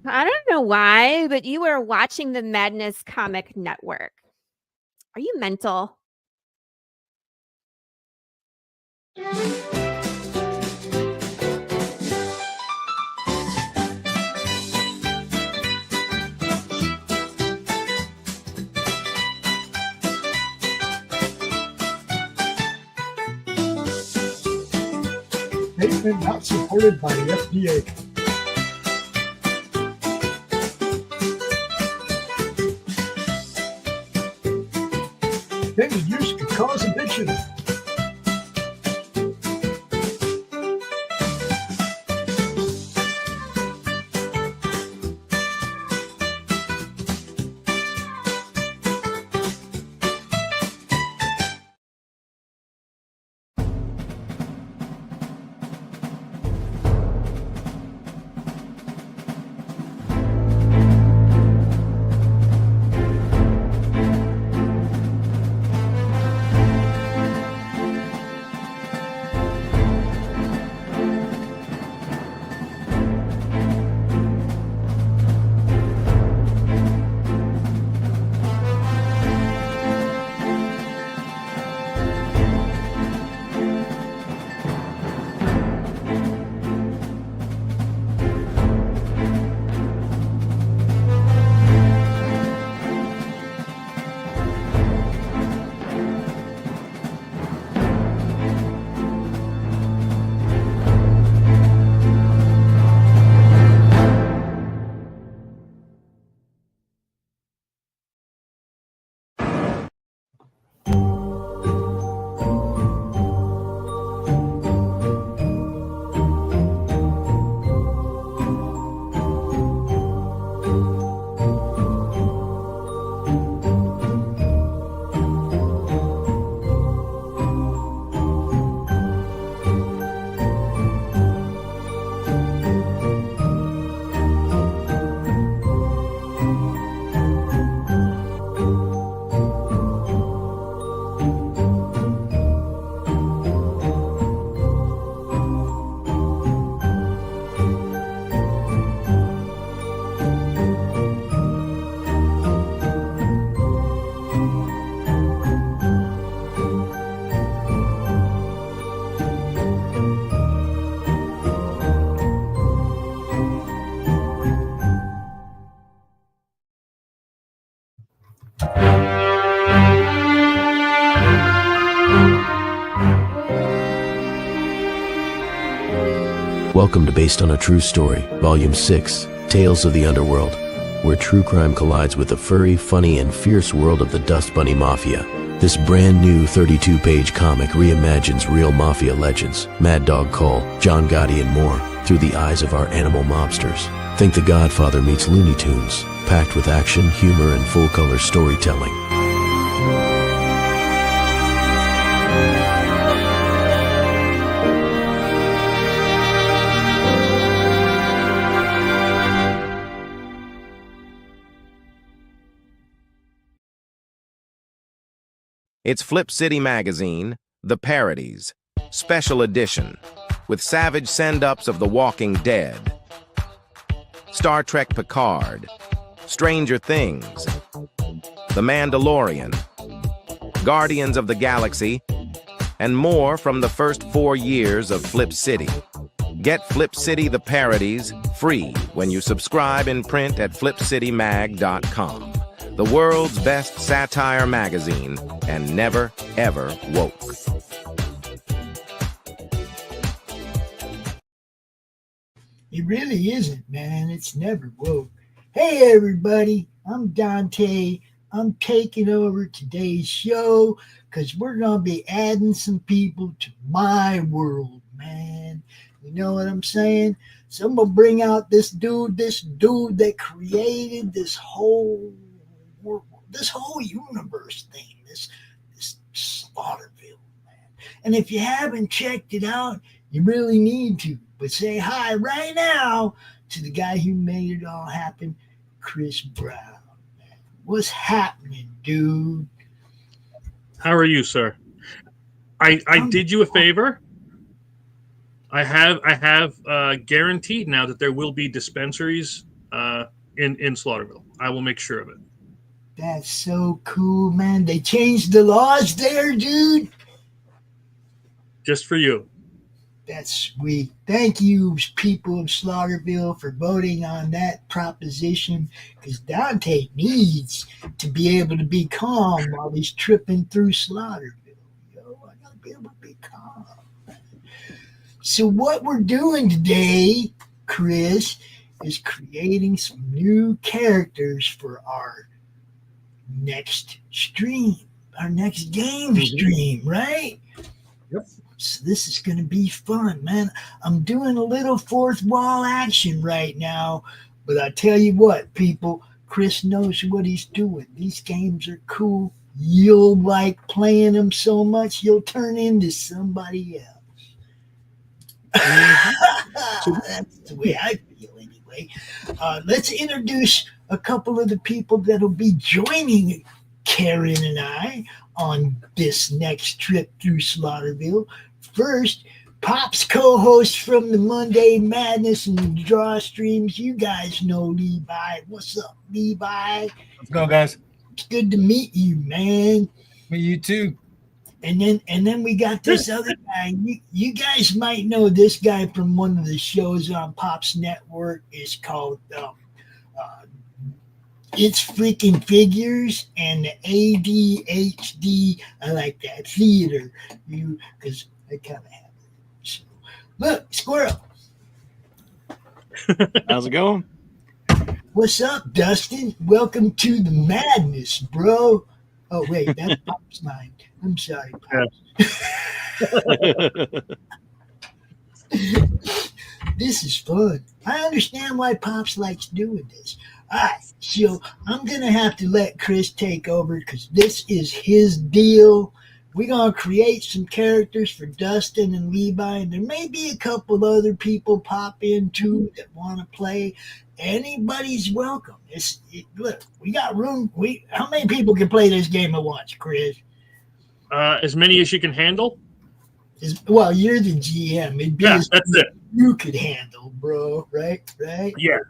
I don't know why, but you are watching the Madness Comic Network. Are you mental? Statement not supported by the FDA. Intended use could cause addiction. Welcome to Based on a True Story, Volume 6, Tales of the Underworld, where true crime collides with the furry, funny, and fierce world of the Dust Bunny Mafia. This brand new 32-page comic reimagines real mafia legends, Mad Dog Cole, John Gotti, and more, through the eyes of our animal mobsters. Think The Godfather meets Looney Tunes, packed with action, humor, and full-color storytelling. It's Flip City Magazine, The Parodies, Special Edition, with savage send-ups of The Walking Dead, Star Trek Picard, Stranger Things, The Mandalorian, Guardians of the Galaxy, and more from the first 4 years of Flip City. Get Flip City The Parodies free when you subscribe in print at flipcitymag.com. The world's best satire magazine, and never, ever woke. It really isn't, man. It's never woke. Hey, everybody. I'm Dante. I'm taking over today's show because we're going to be adding some people to my world, man. You know what I'm saying? So I'm going to bring out this dude that created this whole universe thing, this Slaughterville, man. And if you haven't checked it out, you really need to. But say hi right now to the guy who made it all happen, Chris Brown. Man. What's happening, dude? How are you, sir? I did you a favor. I have guaranteed now that there will be dispensaries in Slaughterville. I will make sure of it. That's so cool, man. They changed the laws there, dude. Just for you. That's sweet. Thank you, people of Slaughterville, for voting on that proposition, because Dante needs to be able to be calm while he's tripping through Slaughterville. Yo, I gotta be able to be calm. So what we're doing today, Chris, is creating some new characters for our next stream, our next game stream, right? Yep. So this is going to be fun, man. I'm doing a little fourth wall action right now, but I tell you what, people, Chris knows what he's doing. These games are cool. You'll like playing them so much, you'll turn into somebody else. That's the way I feel anyway. Let's introduce a couple of the people that'll be joining Karen and I on this next trip through Slaughterville. First, Pop's co-host from the Monday Madness and Draw streams. You guys know Levi. What's up, Levi? Let's go, guys. It's good to meet you, man. Meet you too. And then we got this other guy. You guys might know this guy from one of the shows on Pop's network. It's called It's Freaking Figures and the ADHD. I like that theater. Because I kind of have it. So, look, Squirrel. How's it going? What's up, Dustin? Welcome to the madness, bro. Oh, wait, that's Pop's line. I'm sorry, Pops. This is fun. I understand why Pops likes doing this. All right, so I'm going to have to let Chris take over because this is his deal. We're going to create some characters for Dustin and Levi, and there may be a couple other people pop in too that want to play. Anybody's welcome. Look, we got room. How many people can play this game at once, Chris? As many as you can handle. Well, you're the GM. It'd be that's it. You could handle, bro. Right? Yeah.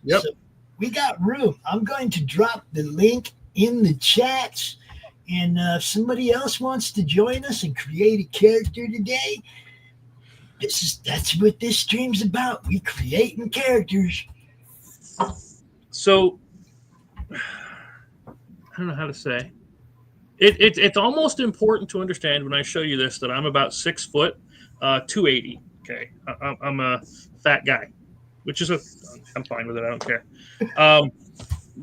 Yep. So we got room. I'm going to drop the link in the chats. And if somebody else wants to join us and create a character today, that's what this stream's about. We creating characters. So I don't know how to say. It's almost important to understand when I show you this that I'm about 6 foot, 280. Okay, I'm a fat guy, which is I'm fine with it. I don't care.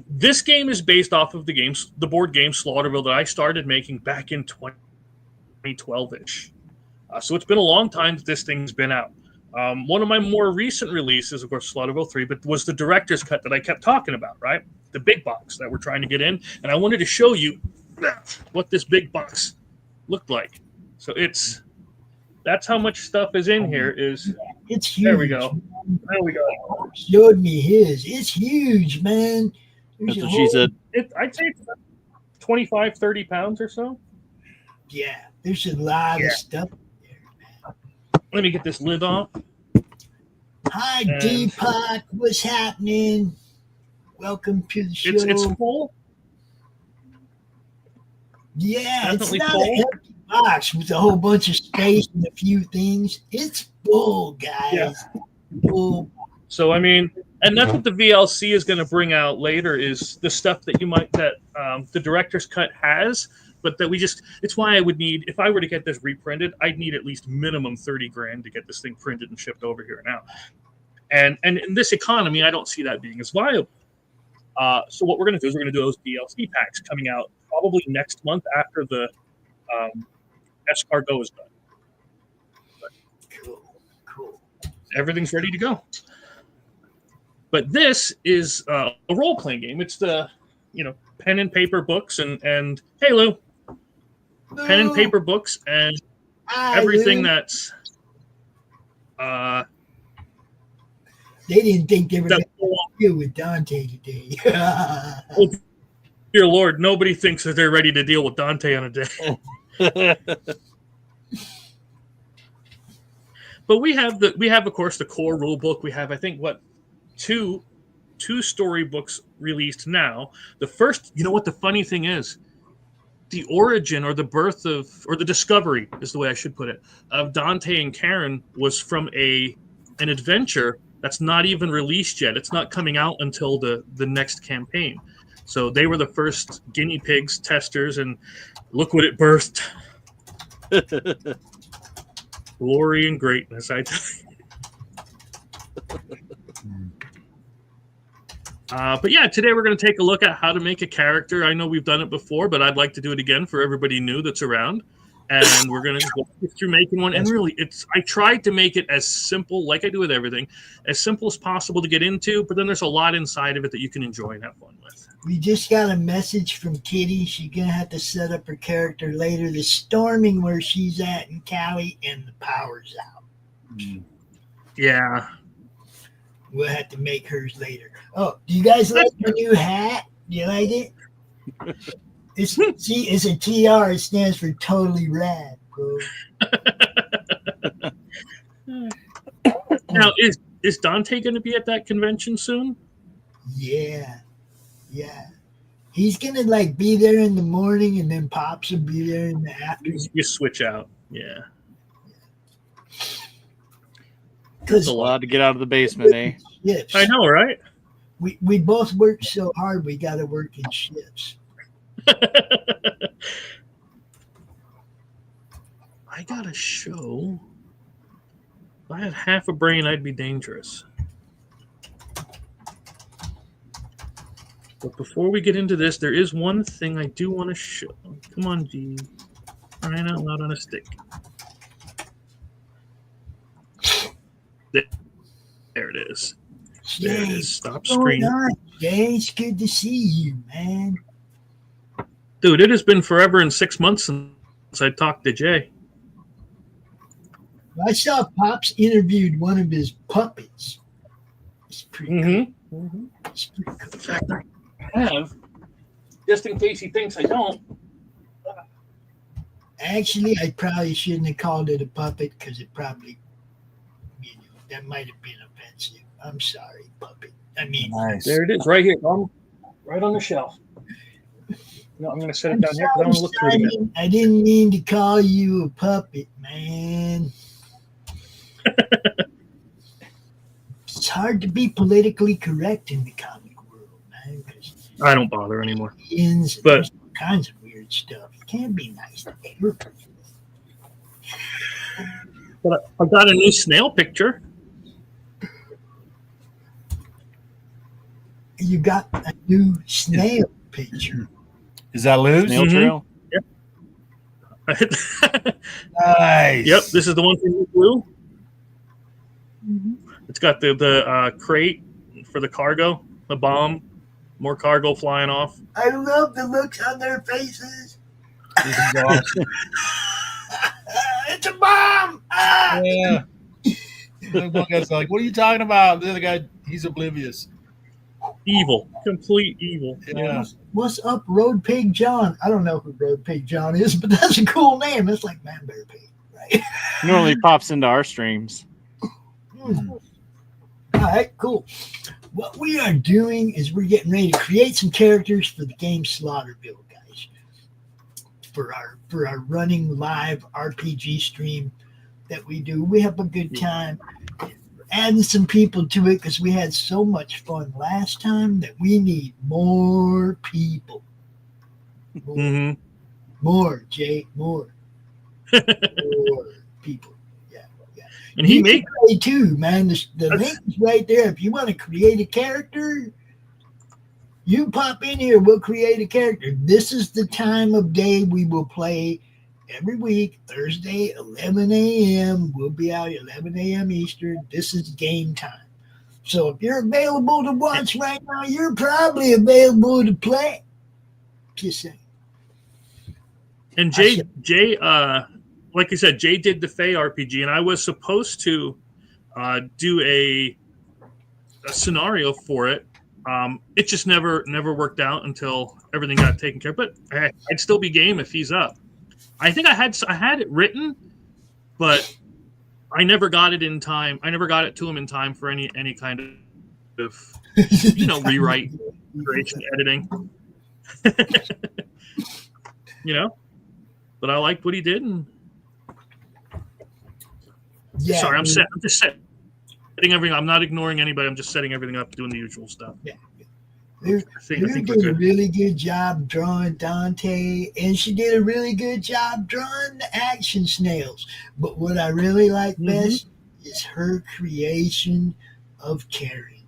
This game is based off of the board game Slaughterville that I started making back in 2012-ish. So it's been a long time that this thing's been out. One of my more recent releases, of course, Slaughterville 3, but was the director's cut that I kept talking about, right? The big box that we're trying to get in. And I wanted to show you what this big box looked like. So that's how much stuff is in here. It's huge. There we go. Showed me his. It's huge, man. That's what she said. I'd say it's 25, 30 pounds or so. Yeah, there's a lot of stuff there, man. Let me get this lid off. Hi, Deepak. What's happening? Welcome to the show. It's full. Yeah, Definitely it's not full. an empty box with a whole bunch of space and a few things. It's full, guys. Yeah. Full. So, I mean, and that's what the VLC is going to bring out later is the stuff that the director's cut has, but that it's why I would need, if I were to get this reprinted, I'd need at least minimum 30 grand to get this thing printed and shipped over here now. And in this economy, I don't see that being as viable. So what we're going to do is we're going to do those DLC packs coming out probably next month after the Escargot is done. But Cool. everything's ready to go. But this is a role-playing game. It's the, pen and paper books and hey, Lou, pen and paper books and everything Lou. that's They didn't think they were going to deal with Dante today. dear Lord, nobody thinks that they're ready to deal with Dante on a day. But we have of course the core rule book. We have, I think, 2 2 storybooks released now. The first, you know what the funny thing is? The origin or the birth of, or the discovery is the way I should put it, of Dante and Karen was from an adventure that's not even released yet. It's not coming out until the next campaign. So they were the first guinea pigs testers, and look what it birthed. Glory and greatness, I tell you. But yeah, today we're going to take a look at how to make a character. I know we've done it before, but I'd like to do it again for everybody new that's around. And we're going to go through making one. And really, I tried to make it as simple, like I do with everything, as simple as possible to get into. But then there's a lot inside of it that you can enjoy and have fun with. We just got a message from Kitty. She's going to have to set up her character later. The storming where she's at in Cali, and the power's out. Yeah. We'll have to make hers later. Oh, do you guys like my new hat? Do you like it? It's a TR. It stands for totally rad, bro. Now, is Dante going to be at that convention soon? Yeah. He's gonna like be there in the morning, and then Pops will be there in the afternoon. You switch out, yeah. It's a lot to get out of the basement, eh? Shifts. I know, right? We both work so hard. We got to work in shifts. I got a show. If I had half a brain, I'd be dangerous. But before we get into this, there is one thing I do want to show. Come on, G. Crying out loud on a stick. There it is. There it is. Stop screen. Jay, it's good to see you, man. Dude, it has been forever and 6 months since I talked to Jay. I saw Pops interviewed one of his puppets. It's pretty cool. It's pretty cool. In fact, I have, just in case he thinks I don't. Actually, I probably shouldn't have called it a puppet because it probably, that might have been offensive. I'm sorry, puppet. I mean, Nice. There it is, right here, right on the shelf. No, I'm going to set it down here because I want to look through it again. I didn't mean to call you a puppet, man. It's hard to be politically correct in the comic world, man. I don't bother anymore. But all kinds of weird stuff. You can't be nice to everybody. But I got a new snail picture. You got a new snail picture. Is that Lou's? Snail trail? Yep. Nice. Yep, this is the one from Blue. It's got the crate for the cargo, the bomb, more cargo flying off. I love the looks on their faces. This is awesome. It's a bomb! Ah! Yeah. The one guy's like, what are you talking about? The other guy, he's oblivious. Evil. Complete evil. Yeah. What's up, Road Pig John? I don't know who Road Pig John is, but that's a cool name. It's like Man Bear Pig, right? Normally pops into our streams. All right, cool. What we are doing is we're getting ready to create some characters for the game Slaughterville, guys. For our running live RPG stream that we do. We have a good time. Adding some people to it because we had so much fun last time that we need more people. More, Jay, more. More people. Yeah. And he made it too, man. The link is right there. If you want to create a character, you pop in here, we'll create a character. This is the time of day we will play every week, Thursday, 11 a.m. We'll be out at 11 a.m. Eastern. This is game time. So if you're available to watch right now, you're probably available to play. Just saying. And Jay, like I said, Jay did the Fae RPG, and I was supposed to do a scenario for it. It just never worked out until everything got taken care of. But I'd still be game if he's up. I think I had it written, but I never got it in time. I never got it to him in time for any kind of of, rewrite, creation, editing. But I liked what he did. And Yeah, sorry, I'm just setting everything. I'm not ignoring anybody. I'm just setting everything up, doing the usual stuff. Yeah. You did a really good job drawing Dante, and she did a really good job drawing the action snails. But what I really like best is her creation of Karen.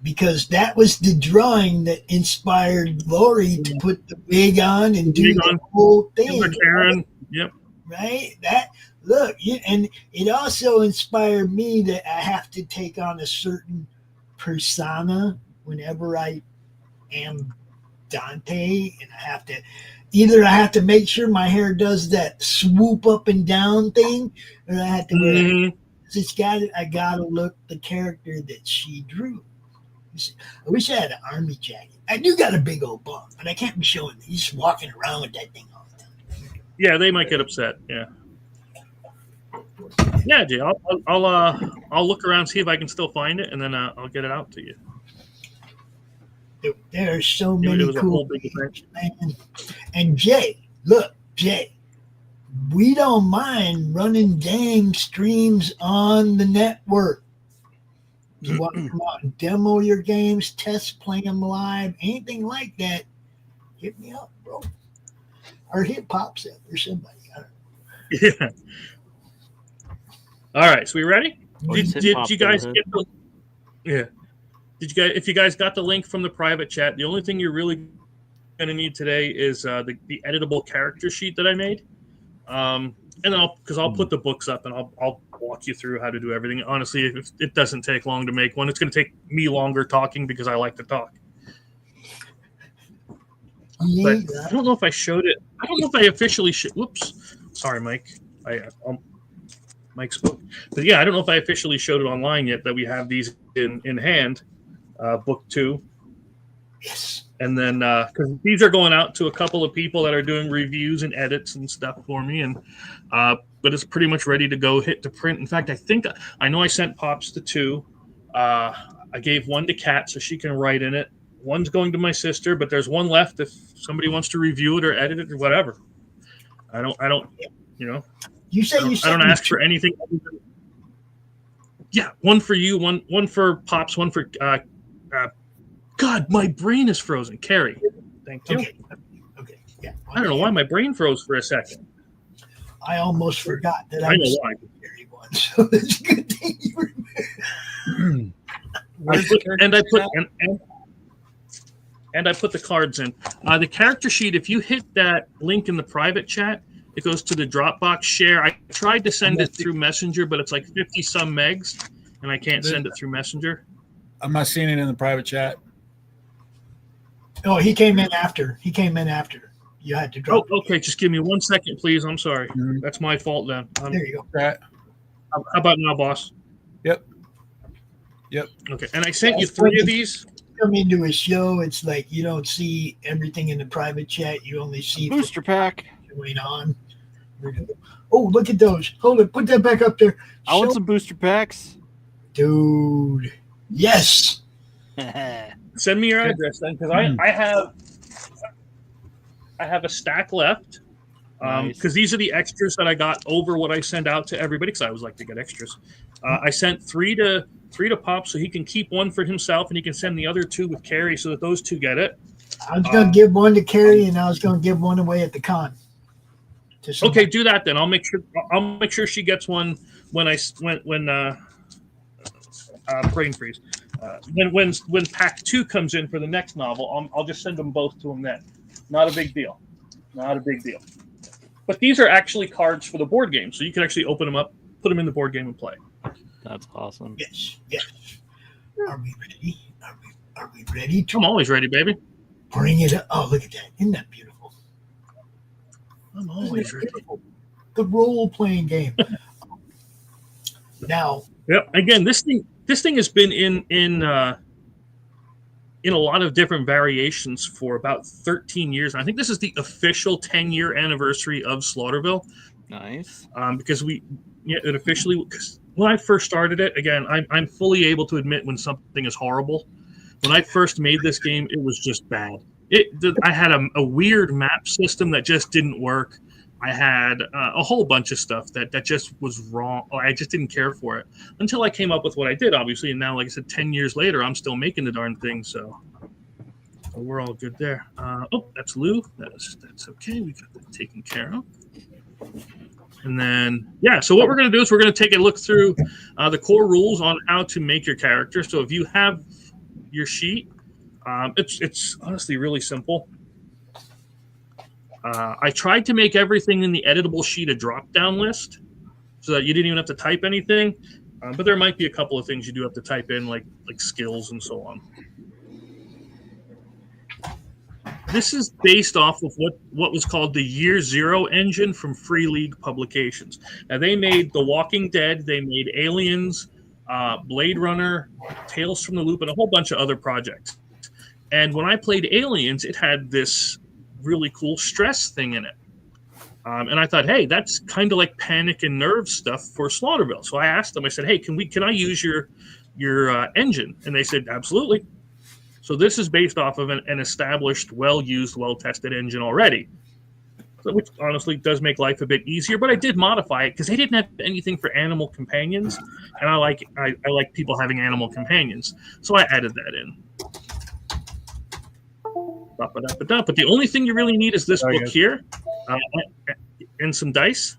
Because that was the drawing that inspired Lori to put the wig on and do the whole thing. Karen, yep. Right? And it also inspired me that I have to take on a certain persona whenever I am Dante, and I have to make sure my hair does that swoop up and down thing, or I have to I gotta look the character that she drew. I wish I had an army jacket. I do got a big old bump, but I can't be showing it. He's just walking around with that thing all the time. Yeah, they might get upset. Yeah. Yeah, Jay. I'll look around, see if I can still find it, and then I'll get it out to you. There are so many cool things, man. And Jay, we don't mind running game streams on the network. You want to come out and demo your games, play them live, anything like that, hit me up, bro. Or hit Pops up or somebody. I don't know. Yeah. All right, so we ready? Did you guys get the? Yeah. If you guys got the link from the private chat, the only thing you're really going to need today is the editable character sheet that I made, and I'll put the books up and I'll walk you through how to do everything. Honestly, it doesn't take long to make one. It's going to take me longer talking because I like to talk. But I don't know if I showed it. I don't know if I officially whoops. Sorry, Mike. Mike spoke. But yeah, I don't know if I officially showed it online yet that we have these in hand. Book 2. Yes. And then because these are going out to a couple of people that are doing reviews and edits and stuff for me, and but it's pretty much ready to go, hit to print. In fact, I know I sent Pops the 2. I gave one to Kat so she can write in it. One's going to my sister, but there's one left if somebody wants to review it or edit it or whatever. I don't. You say I don't ask for anything. Yeah, one for you, one for Pops, one for God, my brain is frozen. Carrie, thank you. Okay. Yeah. I don't know why my brain froze for a second. I almost forgot that I know why. Carrie one, so that's a good thing you remember. I put the cards in. The character sheet. If you hit that link in the private chat, it goes to the Dropbox share. I tried to send it through Messenger, but it's like 50 some megs, and I can't send it through Messenger. I'm not seeing it in the private chat. Oh, he came in after. You had to drop. Oh, okay. Just give me 1 second, please. I'm sorry. That's my fault then. There you go. Right. How about now, boss? Yep. Okay. And I sent you 3 of these. Come into a show, it's like you don't see everything in the private chat. You only see booster pack going on. Oh, look at those. Hold it. Put that back up there. I want some booster packs. Dude. Yes. Send me your address then, because I have a stack left. Because these are the extras that I got over what I send out to everybody, because I always like to get extras. I sent 3 to Pop so he can keep one for himself, and he can send the other 2 with Carrie so that those 2 get it. I was going to give one to Carrie, and I was going to give one away at the con. Okay, do that then. I'll make sure she gets one when brain freeze. When pack 2 comes in for the next novel, I'll just send them both to him then. Not a big deal. But these are actually cards for the board game, so you can actually open them up, put them in the board game, and play. That's awesome. Yes. Are we ready? Are we ready? I'm always ready, baby. Bring it up. Oh, look at that. Isn't that beautiful? I'm always ready. The role-playing game. Now. Yep. Again, this thing has been in a lot of different variations for about 13 years. I think this is the official 10-year anniversary of Slaughterville. Nice. Because it officially, when I first started it, again, I'm fully able to admit when something is horrible. When I first made this game, it was just bad. I had a weird map system that just didn't work. I had a whole bunch of stuff that just was wrong. I just didn't care for it until I came up with what I did, obviously. And now, like I said, 10 years later, I'm still making the darn thing. So we're all good there. Oh, that's Lou. That's okay. We got that taken care of. And then, yeah, so what we're going to do is we're going to take a look through the core rules on how to make your character. So if you have your sheet, it's honestly really simple. I tried to make everything in the editable sheet a drop-down list so that you didn't even have to type anything. But there might be a couple of things you do have to type in, like skills and so on. This is based off of what was called the Year Zero engine from Free League Publications. Now, they made The Walking Dead, they made Aliens, Blade Runner, Tales from the Loop, and a whole bunch of other projects. And when I played Aliens, it had this really cool stress thing in it. And I thought, hey, that's kind of like panic and nerve stuff for Slaughterville. So I asked them, I said, hey, can I use your engine? And they said, absolutely. So this is based off of an established, well-used, well-tested engine already, which honestly does make life a bit easier. But I did modify it because they didn't have anything for animal companions, and I like people having animal companions, so I added that in. But the only thing you really need is this book here, and some dice.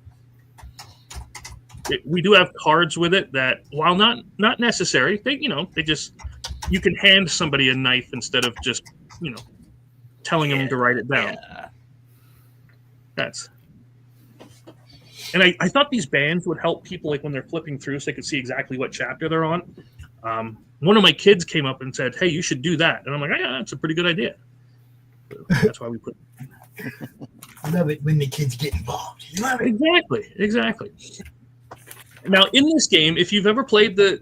We do have cards with it that, while not necessary, they just. You can hand somebody a knife instead of just, telling them to write it down. Yeah. And I thought these bands would help people, like when they're flipping through, so they could see exactly what chapter they're on. One of my kids came up and said, "Hey, you should do that," and I'm like, "Yeah, that's a pretty good idea." So that's why we put. I love it when the kids get involved. You love it. Exactly. Now, in this game, if you've ever played the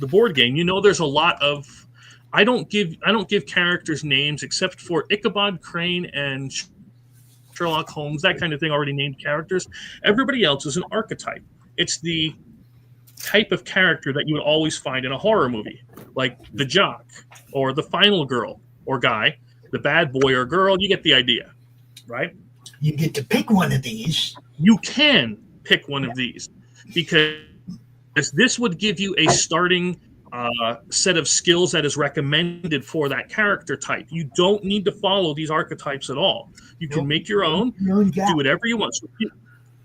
board game, there's a lot of I don't give characters names except for Ichabod Crane and Sherlock Holmes, that kind of thing, already named characters. Everybody else is an archetype. It's the type of character that you would always find in a horror movie, like the jock or the final girl or guy, the bad boy or girl. You get the idea, right? You get to pick one of these. You can pick one of these because this would give you a starting set of skills that is recommended for that character type. You don't need to follow these archetypes at all. You can make your own, do whatever you want. So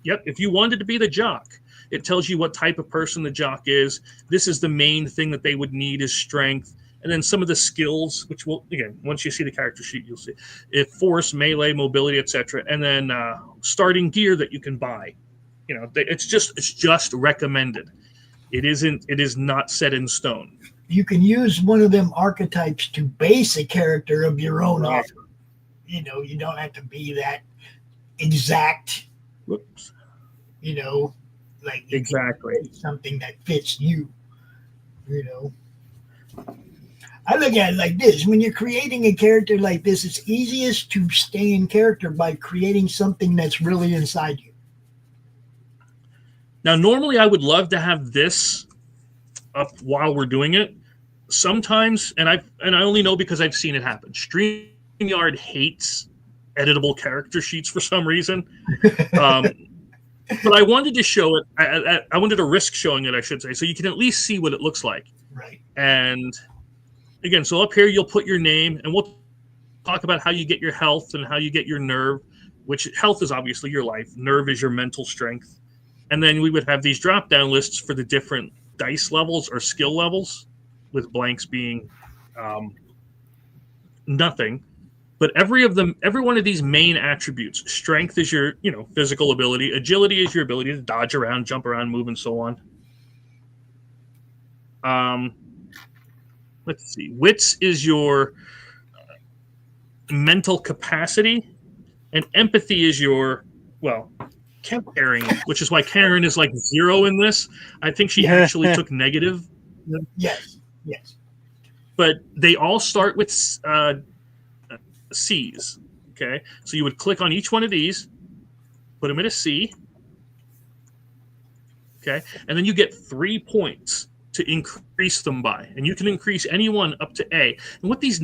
if you wanted to be the jock, it tells you what type of person the jock is. This is the main thing that they would need is strength. And then some of the skills, which will, again, once you see the character sheet, you'll see. Force, melee, mobility, etc. And then starting gear that you can buy. It's just recommended. It is not set in stone. You can use one of them archetypes to base a character of your own off. You don't have to be that exact. Whoops. Like exactly something that fits you. I look at it like this. When you're creating a character like this, it's easiest to stay in character by creating something that's really inside you. Now, normally I would love to have this up while we're doing it. Sometimes, and I only know because I've seen it happen. StreamYard hates editable character sheets for some reason. But I wanted to show it. I wanted to risk showing it, I should say, so you can at least see what it looks like. Right. And again, so up here you'll put your name, and we'll talk about how you get your health and how you get your nerve, which health is obviously your life. Nerve is your mental strength. And then we would have these drop-down lists for the different dice levels or skill levels, with blanks being nothing. But every one of these main attributes, strength is your physical ability, agility is your ability to dodge around, jump around, move, and so on. Let's see. Wits is your mental capacity, and empathy is your caring, which is why Karen is like 0 in this. I think she actually took negative. Yes. But they all start with C's. Okay, so you would click on each one of these, put them in a C. Okay, and then you get 3 points to increase them by, and you can increase any one up to A. And what these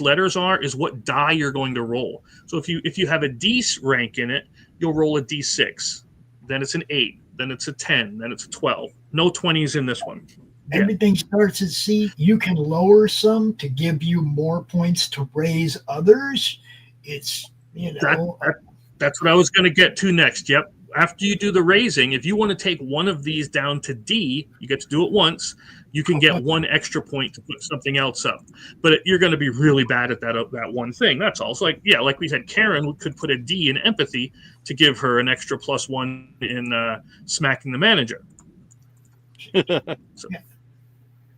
letters are is what die you're going to roll. So if you have a D rank in it, you'll roll a D6. Then it's an 8. Then it's a 10. Then it's a 12. No 20s in this one. Everything starts at C. You can lower some to give you more points to raise others. It's, that's what I was going to get to next. Yep. After you do the raising, if you want to take one of these down to D, you get to do it once. You can get 1 extra point to put something else up. But you're going to be really bad at that one thing. That's all. So like we said, Karen could put a D in empathy to give her an extra +1 in smacking the manager. So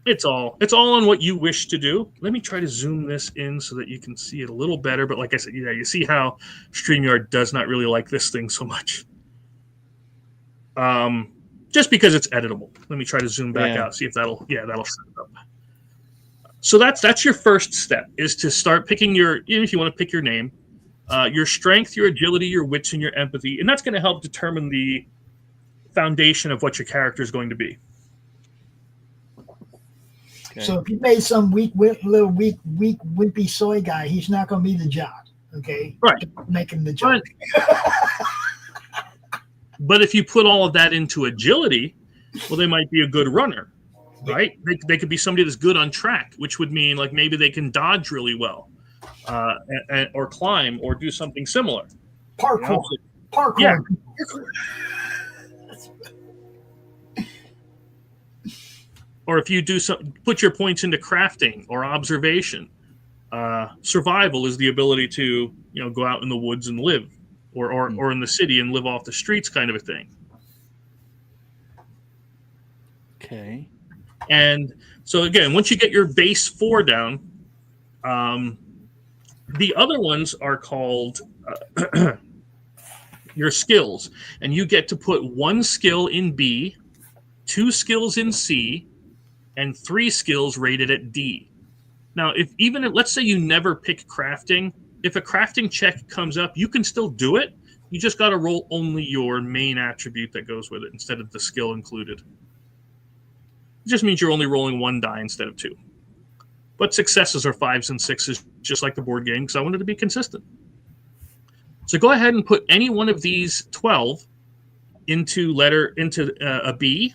it's all on what you wish to do. Let me try to zoom this in so that you can see it a little better. But like I said, you see how StreamYard does not really like this thing so much. Just because it's editable. Let me try to zoom back out, see if that'll set it up. So that's your first step, is to start picking if you want to pick your name, your strength, your agility, your wits, and your empathy, and that's going to help determine the foundation of what your character is going to be. Okay. So if you made some weak, wimpy soy guy, he's not going to be the jock. Okay, right? Making the jock. But if you put all of that into agility, well, they might be a good runner, right? They could be somebody that's good on track, which would mean like maybe they can dodge really well, or climb, or do something similar. Parkour. Parkour. Yeah. Or if you do put your points into crafting or observation. Survival is the ability to go out in the woods and live. Or in the city and live off the streets, kind of a thing. Okay. And so again, once you get your base 4 down, the other ones are called your skills, and you get to put 1 skill in B, 2 skills in C, and 3 skills rated at D. Now, let's say you never pick crafting. If a crafting check comes up, you can still do it. You just got to roll only your main attribute that goes with it instead of the skill included. It just means you're only rolling 1 die instead of 2. But successes are 5s and 6s, just like the board game, because I wanted to be consistent. So go ahead and put any one of these 12 into a B,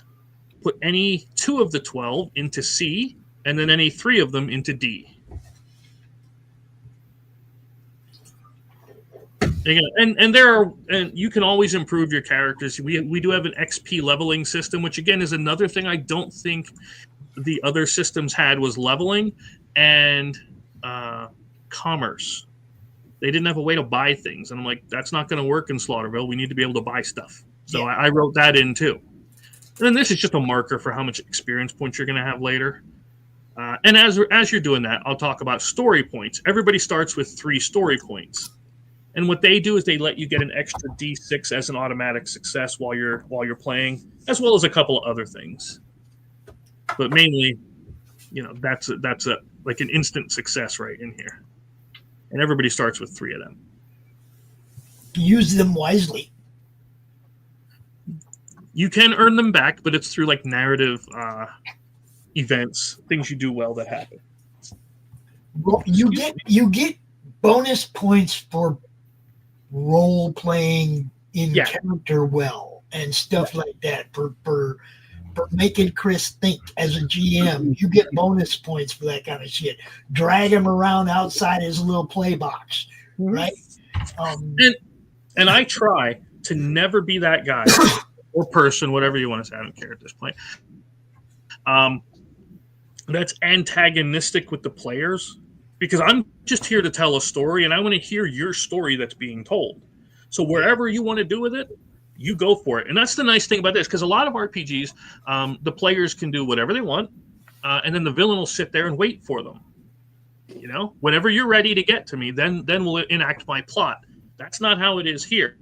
put any 2 of the 12 into C, and then any 3 of them into D. And you can always improve your characters. We do have an XP leveling system, which again is another thing I don't think the other systems had, was leveling and commerce. They didn't have a way to buy things, and I'm like, that's not going to work in Slaughterville. We need to be able to buy stuff. So I wrote that in too. And then this is just a marker for how much experience points you're going to have later. And as you're doing that, I'll talk about story points. Everybody starts with 3 story points. And what they do is they let you get an extra D6 as an automatic success while you're playing, as well as a couple of other things. But mainly, that's like an instant success right in here. And everybody starts with 3 of them. Use them wisely. You can earn them back, but it's through like narrative events, things you do well that happen. Well, you get bonus points for role playing in character well and stuff like that, for making Chris think as a GM. You get bonus points for that kind of shit. Drag him around outside his little play box, right? And I try to never be that guy or person, whatever you want to say. I don't care at this point. That's antagonistic with the players, because I'm just here to tell a story, and I want to hear your story that's being told. So wherever you want to do with it, you go for it. And that's the nice thing about this, because a lot of RPGs, the players can do whatever they want, and then the villain will sit there and wait for them. Whenever you're ready to get to me, then we'll enact my plot. That's not how it is here.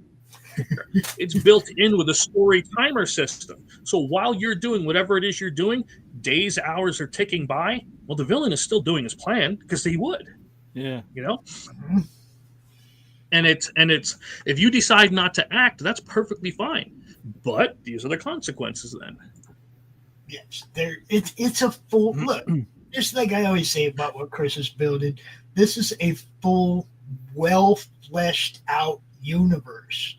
It's built in with a story timer system. So while you're doing whatever it is you're doing, days, hours are ticking by. Well, the villain is still doing his plan, because he would. Yeah. And it's if you decide not to act, that's perfectly fine. But these are the consequences then. Yes, it's a full look. Just like I always say about what Chris is building, this is a full, well fleshed out universe.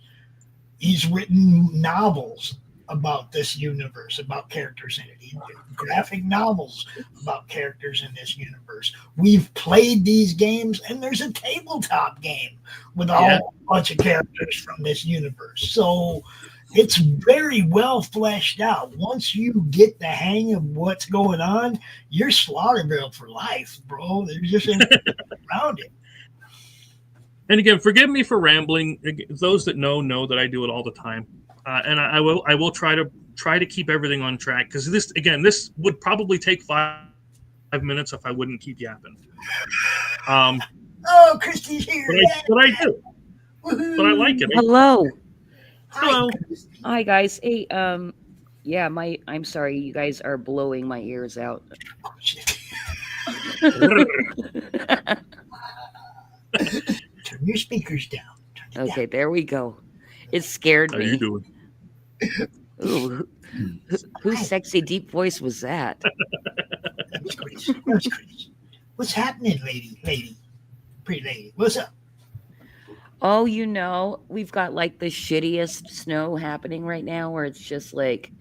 He's written novels about this universe, about characters in it. He's written graphic novels about characters in this universe. We've played these games, and there's a tabletop game with a whole bunch of characters from this universe. So it's very well fleshed out. Once you get the hang of what's going on, you're Slaughterville for life, bro. There's just around it. And again, forgive me for rambling. Those that know that I do it all the time, and I will try to keep everything on track, because this would probably take 5 minutes if I wouldn't keep yapping. Oh, Christy's here! But I do. But I like it. Hello. Hello. Hi guys. Hey, yeah, I'm sorry, you guys are blowing my ears out. Oh, shit. Turn your speakers down. Okay, there we go. It scared How me. you doing? Ooh, whose sexy deep voice was that? That was Chris. That was Chris. What's happening, lady? Pretty lady. What's up? Oh, we've got like the shittiest snow happening right now, where it's just like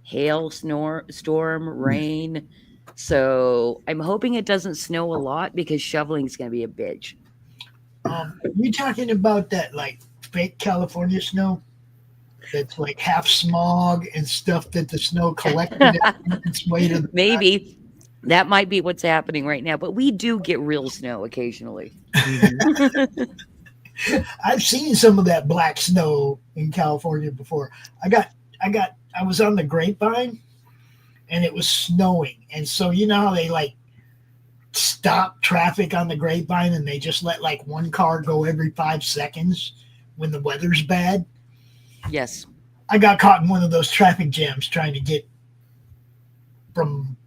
hail, storm, rain. So I'm hoping it doesn't snow a lot, because shoveling is going to be a bitch. You talking about that like fake California snow? That's like half smog and stuff that the snow collected its way to the Maybe that might be what's happening right now, but we do get real snow occasionally. I've seen some of that black snow in California before. I was on the Grapevine and it was snowing. And so you know how they like stop traffic on the Grapevine and they just let like one car go every 5 seconds when the weather's bad? Yes. I got caught in one of those traffic jams trying to get from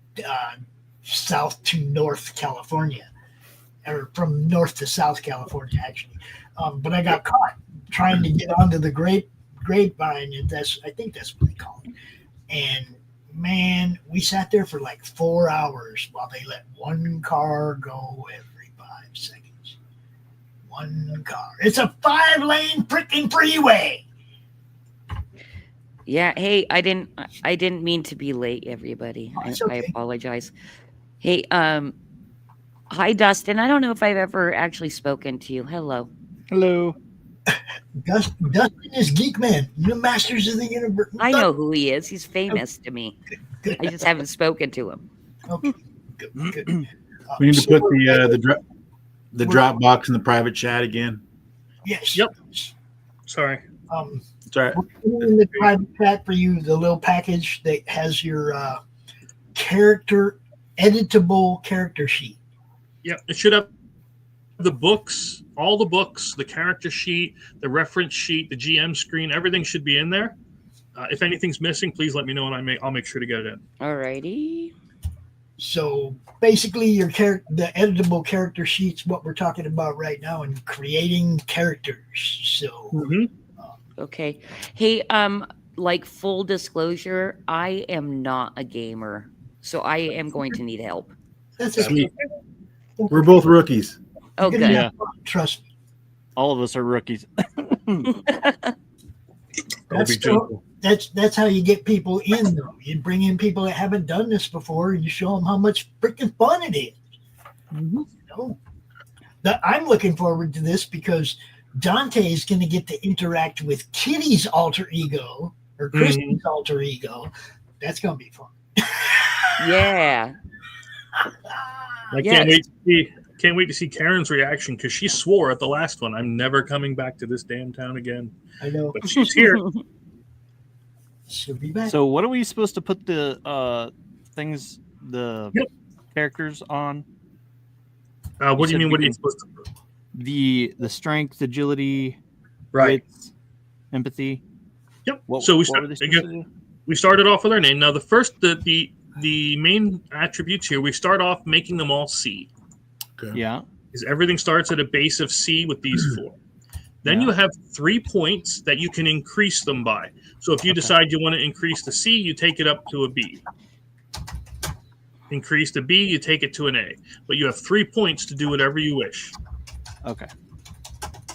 south to North California, or from North to South California, actually. But I got caught trying to get onto the Grapevine, and I think that's what they call it. And man, we sat there for like 4 hours while they let one car go every 5 seconds. One car. It's a 5-lane freaking freeway. Yeah. Hey, I didn't mean to be late, everybody. Oh, it's okay. I apologize. Hey, hi, Dustin. I don't know if I've ever actually spoken to you. Hello. Hello. Dustin is Geek Man, the Masters of the Universe. I know who he is. He's famous to me. I just haven't spoken to him. Okay, good. We need to put the drop box in the private chat again. Yes. Yep. Sorry. It's all right. We're in the private chat for you the little package that has your editable character sheet. Yeah, it should have the books, all the books, the character sheet, the reference sheet, the GM screen. Everything should be in there. If anything's missing, please let me know, and I'll make sure to get it in. Alrighty. So basically, the editable character sheet's what we're talking about right now, and creating characters. So. Mm-hmm. Okay. Hey, like full disclosure, I am not a gamer, so I am going to need help. That's okay. We're both rookies. Oh, good. Yeah. Trust me. All of us are rookies. That's how you get people in, though. You bring in people that haven't done this before, and you show them how much freaking fun it is. Mm-hmm. You know? I'm looking forward to this because Dante is going to get to interact with Kitty's alter ego or Christy's alter ego. That's going to be fun. Yeah. I can't wait to see Karen's reaction, because she swore at the last one, "I'm never coming back to this damn town again." I know. But she's here. She'll be back. So what are we supposed to put the characters on? What do you mean? What are you supposed to put? The strength, agility, Right. wits, empathy. Yep. What, So what were they supposed to do? we started off with our name. Now the main attributes here, we start off making them all C. Okay. Yeah. Because everything starts at a base of C with these 4. Then you have 3 points that you can increase them by. So if you decide you want to increase the C, you take it up to a B. Increase the B, you take it to an A. But you have 3 points to do whatever you wish. Okay.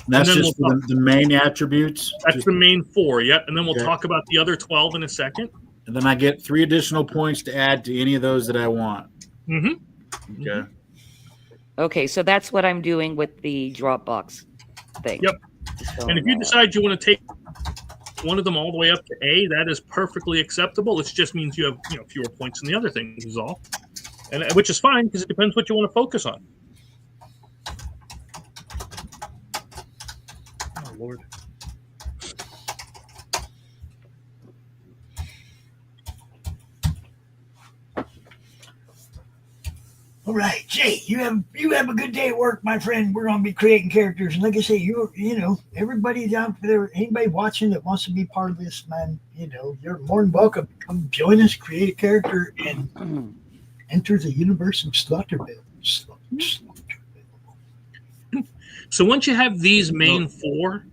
That's then just the main attributes. That's Just- the main 4, yep. And then we'll Okay. talk about the other 12 in a second. And then I get 3 additional points to add to any of those that I want. Mm-hmm. Okay. Okay, so that's what I'm doing with the Dropbox thing. Yep. Just And filling if you that out. decide you want to take one of them all the way up to A, that is perfectly acceptable. It just means you have fewer points than the other things is all. And which is fine because it depends what you want to focus on. Oh Lord. All right, Jay, you have a good day at work, my friend. We're gonna be creating characters, and like I say, you know, everybody down there, anybody watching that wants to be part of this, man, you're more than welcome. Come join us, create a character, and enter the universe of Slaughterville. So once you have these main 4,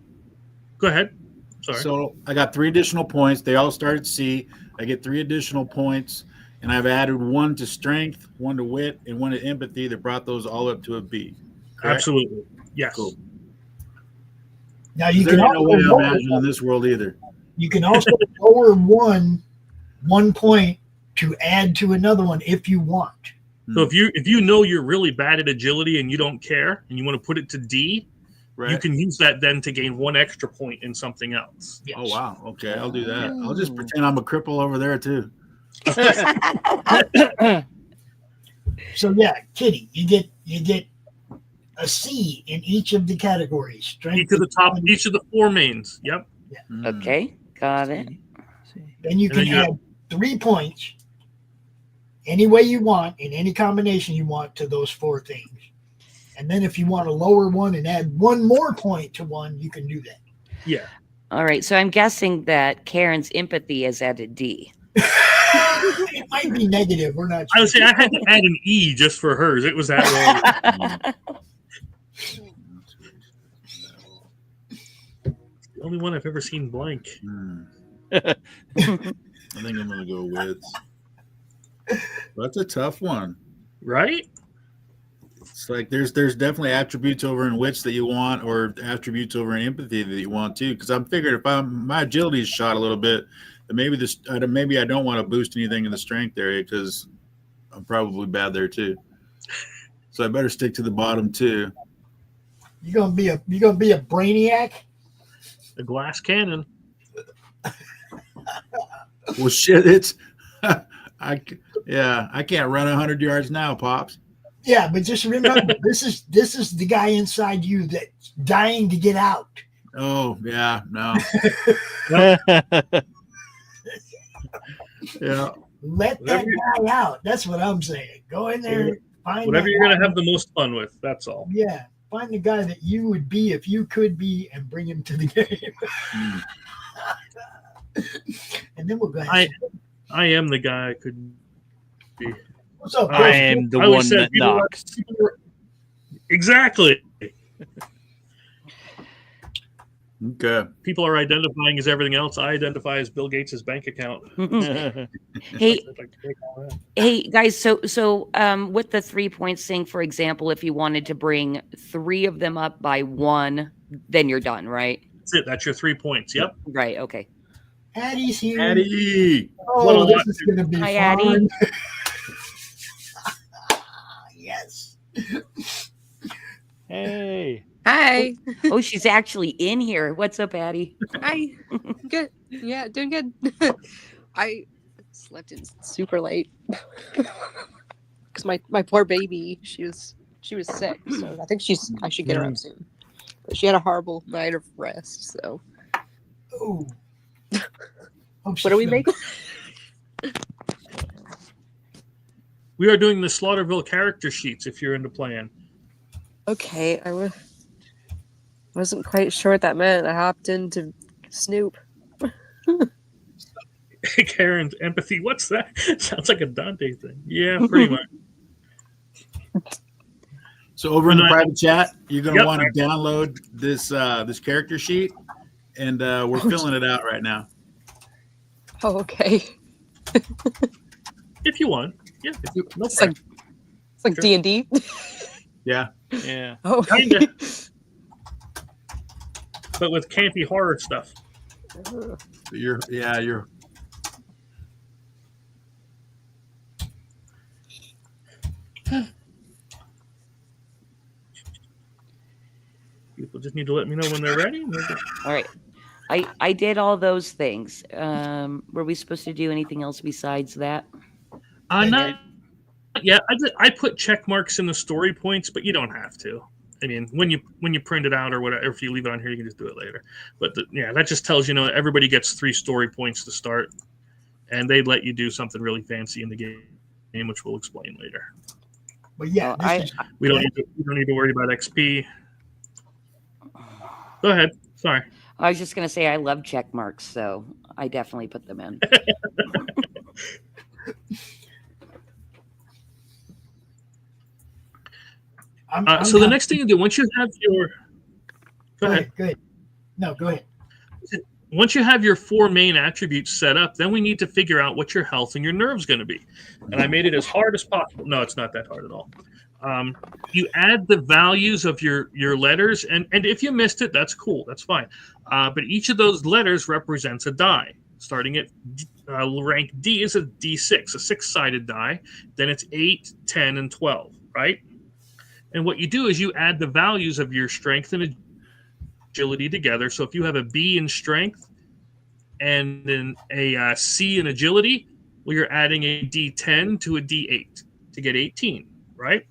go ahead. Sorry. So I got 3 additional points. They all start at C. I get 3 additional points, and I've added 1 to strength, 1 to wit, and 1 to empathy that brought those all up to a B. Correct? Absolutely. Yes. Cool. Now you There can ain't no way also I'm imagining in this world either. you can also lower one point to add to another one if you want. So if you know you're really bad at agility and you don't care and you want to put it to D, Right? you can use that then to gain 1 extra point in something else. Yes. Oh wow. Okay, I'll do that. I'll just pretend I'm a cripple over there too. So yeah, Kitty, you get a C in each of the categories. Strength, Each of the top, each of the 4 mains. Yep. Okay, got it. Then you And can then you add 3 points any way you want in any combination you want to those 4 things. And then if you want to lower one and add 1 more point to one, you can do that. Yeah. All right, so I'm guessing that Karen's empathy is at a D. It might be negative. We're not I would say sure. I had to add an E just for hers. It was that low. The only one I've ever seen blank. I think I'm gonna go wits. That's a tough one. Right? It's like there's definitely attributes over in wits that you want, or attributes over in empathy that you want too. Because I'm figuring if my agility is shot a little bit, then maybe I don't want to boost anything in the strength area because I'm probably bad there too. So I better stick to the bottom two. You gonna be a brainiac? The glass cannon. Well, shit, it's I can't run 100 yards now, pops. Yeah, but just remember, this is the guy inside you that's dying to get out. Oh yeah, no, yeah. Let that guy out. That's what I'm saying. Go in there, find Whatever that you're going guy. to have the most fun with. That's all. Yeah, find the guy that you would be if you could be, and bring him to the game. And then we'll go ahead. I am the guy I could be. What's up, I Chris? am the I always one said that people knocks. Exactly. Okay. People are identifying as everything else. I identify as Bill Gates' bank account. Hey, I'd like to take all that. hey, guys. So, with the 3 points thing, for example, if you wanted to bring 3 of them up by 1, then you're done, right? That's it. That's your 3 points. Yep. Right. Okay. Addie's here. Addie. Oh, What'll this that is going to be Hi, fun. Addie. Yes. Hey. Hi. Oh, she's actually in here. What's up, Addie? Hi. Good. Yeah, doing good. I slept in super late because my poor baby, she was sick, so I think I should get her up soon. But she had a horrible night of rest. So Oh. what are we making? We are doing the Slaughterville character sheets if you're into playing. Okay, wasn't quite sure what that meant. I hopped into Snoop. Karen's empathy. What's that? Sounds like a Dante thing. Yeah, pretty much. So over in the And private chat, you're going to Yep. want to download this this character sheet, and we're filling it out right now. Oh, okay. if you want, yeah, no It's like Sure. D&D. Yeah. Yeah. Oh, Kinda. But with campy horror stuff. You're People just need to let me know when they're ready. All right. I did all those things. Were we supposed to do anything else besides that? Not yeah. I put check marks in the story points, but you don't have to. I mean, when you print it out or whatever, if you leave it on here, you can just do it later. But that just tells you, everybody gets 3 story points to start, and they let you do something really fancy in the game, which we'll explain later. But yeah, We don't need to worry about XP. Go ahead. Sorry. I was just going to say I love check marks, so I definitely put them in. So the next thing you do, once you have your... Go ahead. Go ahead. No, go ahead. Once you have your 4 main attributes set up, then we need to figure out what your health and your nerve's going to be. And I made it as hard as possible. No, it's not that hard at all. You add the values of your letters, and if you missed it, that's cool. That's fine. But each of those letters represents a die. Starting at rank D is a D6, a 6-sided die. Then it's 8, 10, and 12, right? And what you do is you add the values of your strength and agility together. So if you have a B in strength and then a C in agility, well, you're adding a D10 to a D8 to get 18, right?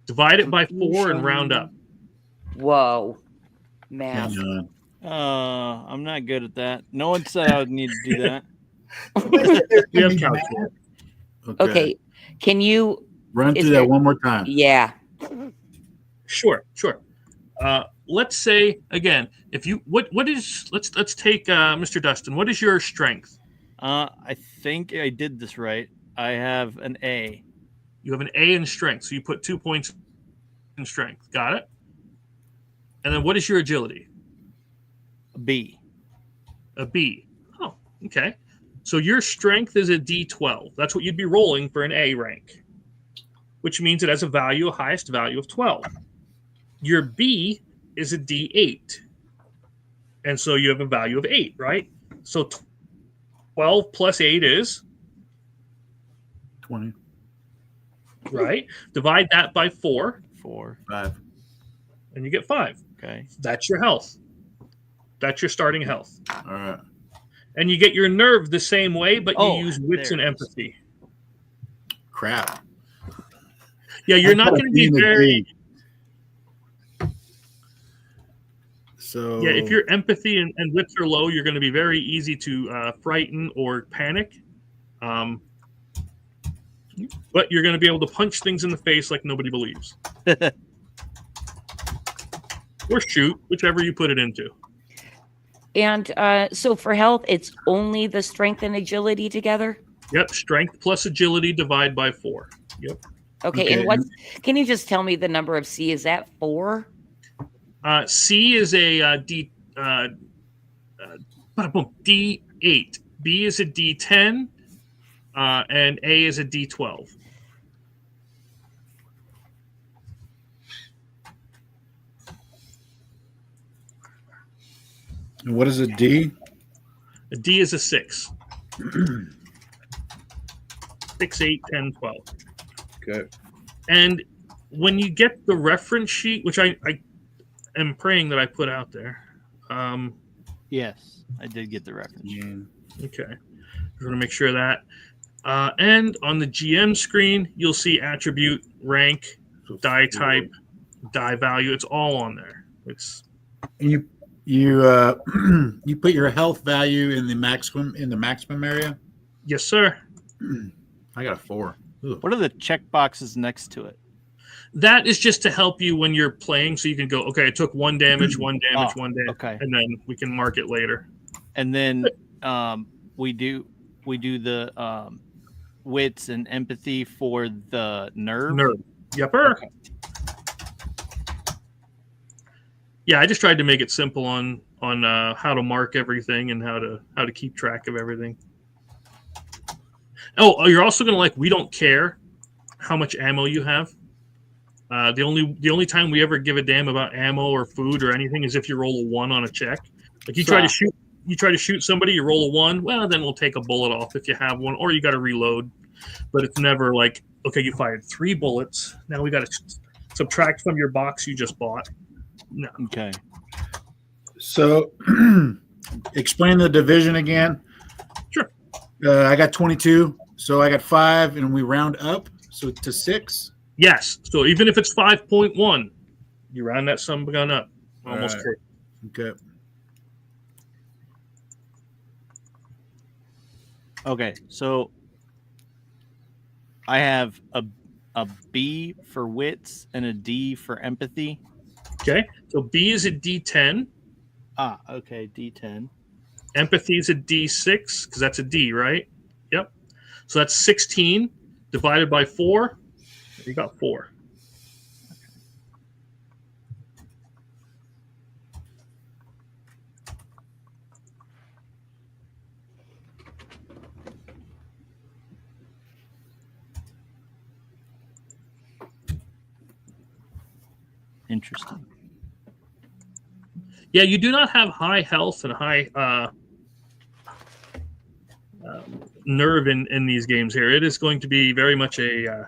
Divide it by 4 and round up. Whoa. Math. I'm not good at that. No one said I would need to do that. We have calculator. Okay. Can you run through that one more time? Yeah. Sure. Let's say again, if you let's take Mr. Dustin. What is your strength? I think I did this right. I have an A. You have an A in strength, so you put 2 points in strength. Got it? And then what is your agility? A B. A B. Oh, okay. So your strength is a D12. That's what you'd be rolling for an A rank, which means it has a highest value of 12. Your B is a D8. And so you have a value of 8, right? So 12 plus 8 is? 20. Right? Divide that by 4. 5. And you get 5. Okay. That's your health. That's your starting health. All right. And you get your nerve the same way, but you use wits and empathy. Crap. Yeah, you're not going to be very... So yeah, if your empathy and wits are low, you're going to be very easy to frighten or panic. But you're going to be able to punch things in the face like nobody believes. Or shoot, whichever you put it into. And so for health, it's only the strength and agility together? Yep, strength plus agility divide by 4. Yep. Okay, and what? Can you just tell me the number of C? Is that 4? C is a D8. B is a D10. And A is a D12. And what is a D? A D is a 6. 6, 8, 10, 12. Okay. And when you get the reference sheet, which I am praying that I put out there. Yes, I did get the reference. Okay. We're going to make sure of that. And on the GM screen, you'll see attribute, rank, die type, die value. It's all on there. It's you put your health value in the maximum area. Yes, sir. I got a 4. Ugh. What are the check boxes next to it? That is just to help you when you're playing, so you can go, okay, it took 1 damage, 1 damage, 1 damage, okay, and then we can mark it later. And then we do the wits and empathy for the nerve. Yepper. Okay. Yeah, I just tried to make it simple on how to mark everything and how to keep track of everything. Oh, you're also gonna like. We don't care how much ammo you have. The only time we ever give a damn about ammo or food or anything is if you roll a 1 on a check. Like you try to shoot somebody, you roll a 1. Well, then we'll take a bullet off if you have one, or you got to reload. But it's never like, okay, you fired 3 bullets. Now we got to subtract from your box you just bought. No. Okay. So, explain the division again. Sure. I got 22, so I got 5, and we round up so to 6. Yes. So even if it's 5.1, you round that sum gun up. Almost Right. correct. Okay. Okay. So I have a B for wits and a D for empathy. Okay. So B is a D10. Ah, okay. D10. Empathy is a D6 because that's a D, right? Yep. So that's 16 divided by 4. You got 4. Interesting. Yeah, you do not have high health and high nerve in these games here. It is going to be very much a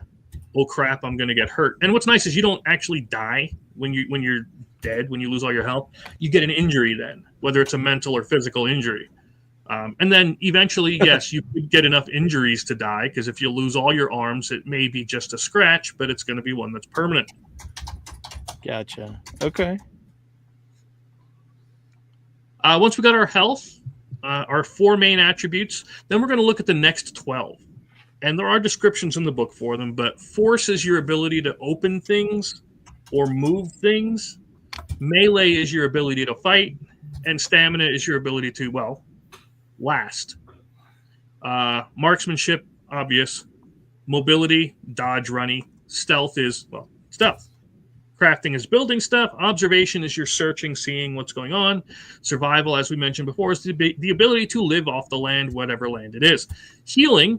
oh crap, I'm going to get hurt. And what's nice is you don't actually die when you're dead, when you lose all your health. You get an injury then, whether it's a mental or physical injury. And then eventually, yes, you could get enough injuries to die, because if you lose all your arms, it may be just a scratch, but it's going to be one that's permanent. Gotcha. Okay. Once we got our health, our 4 main attributes, then we're going to look at the next 12. And there are descriptions in the book for them, but force is your ability to open things or move things. Melee is your ability to fight, and stamina is your ability to, well, last. Marksmanship, obvious. Mobility, dodge, running. Stealth is, well, stealth. Crafting is building stuff. Observation is your searching, seeing what's going on. Survival, as we mentioned before, is the ability to live off the land, whatever land it is. Healing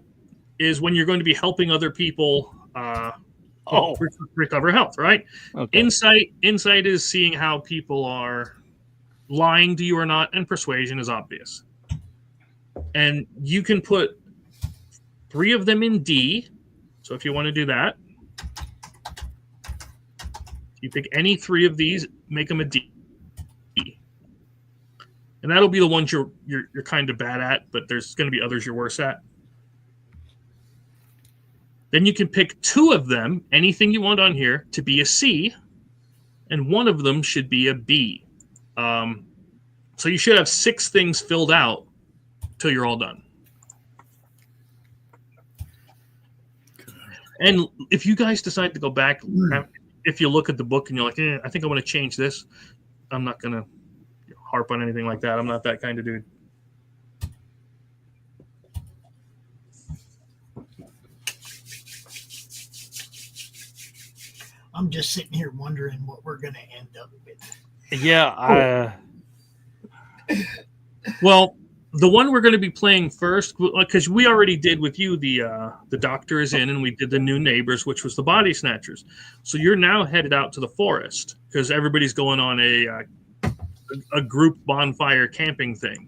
is when you're going to be helping other people recover health, right? Okay. Insight is seeing how people are lying to you or not, and persuasion is obvious. And you can put 3 of them in D. So if you want to do that, you pick any 3 of these, make them a D. And that'll be the ones you're kind of bad at, but there's going to be others you're worse at. Then you can pick 2 of them, anything you want on here, to be a C, and 1 of them should be a B. So you should have 6 things filled out till you're all done. And if you guys decide to go back, if you look at the book and you're like, I think I want to change this, I'm not going to harp on anything like that. I'm not that kind of dude. I'm just sitting here wondering what we're going to end up with. Yeah. Well, the one we're going to be playing first, because we already did with you the Doctor is in, and we did the New Neighbors, which was the Body Snatchers. So you're now headed out to the forest because everybody's going on a group bonfire camping thing,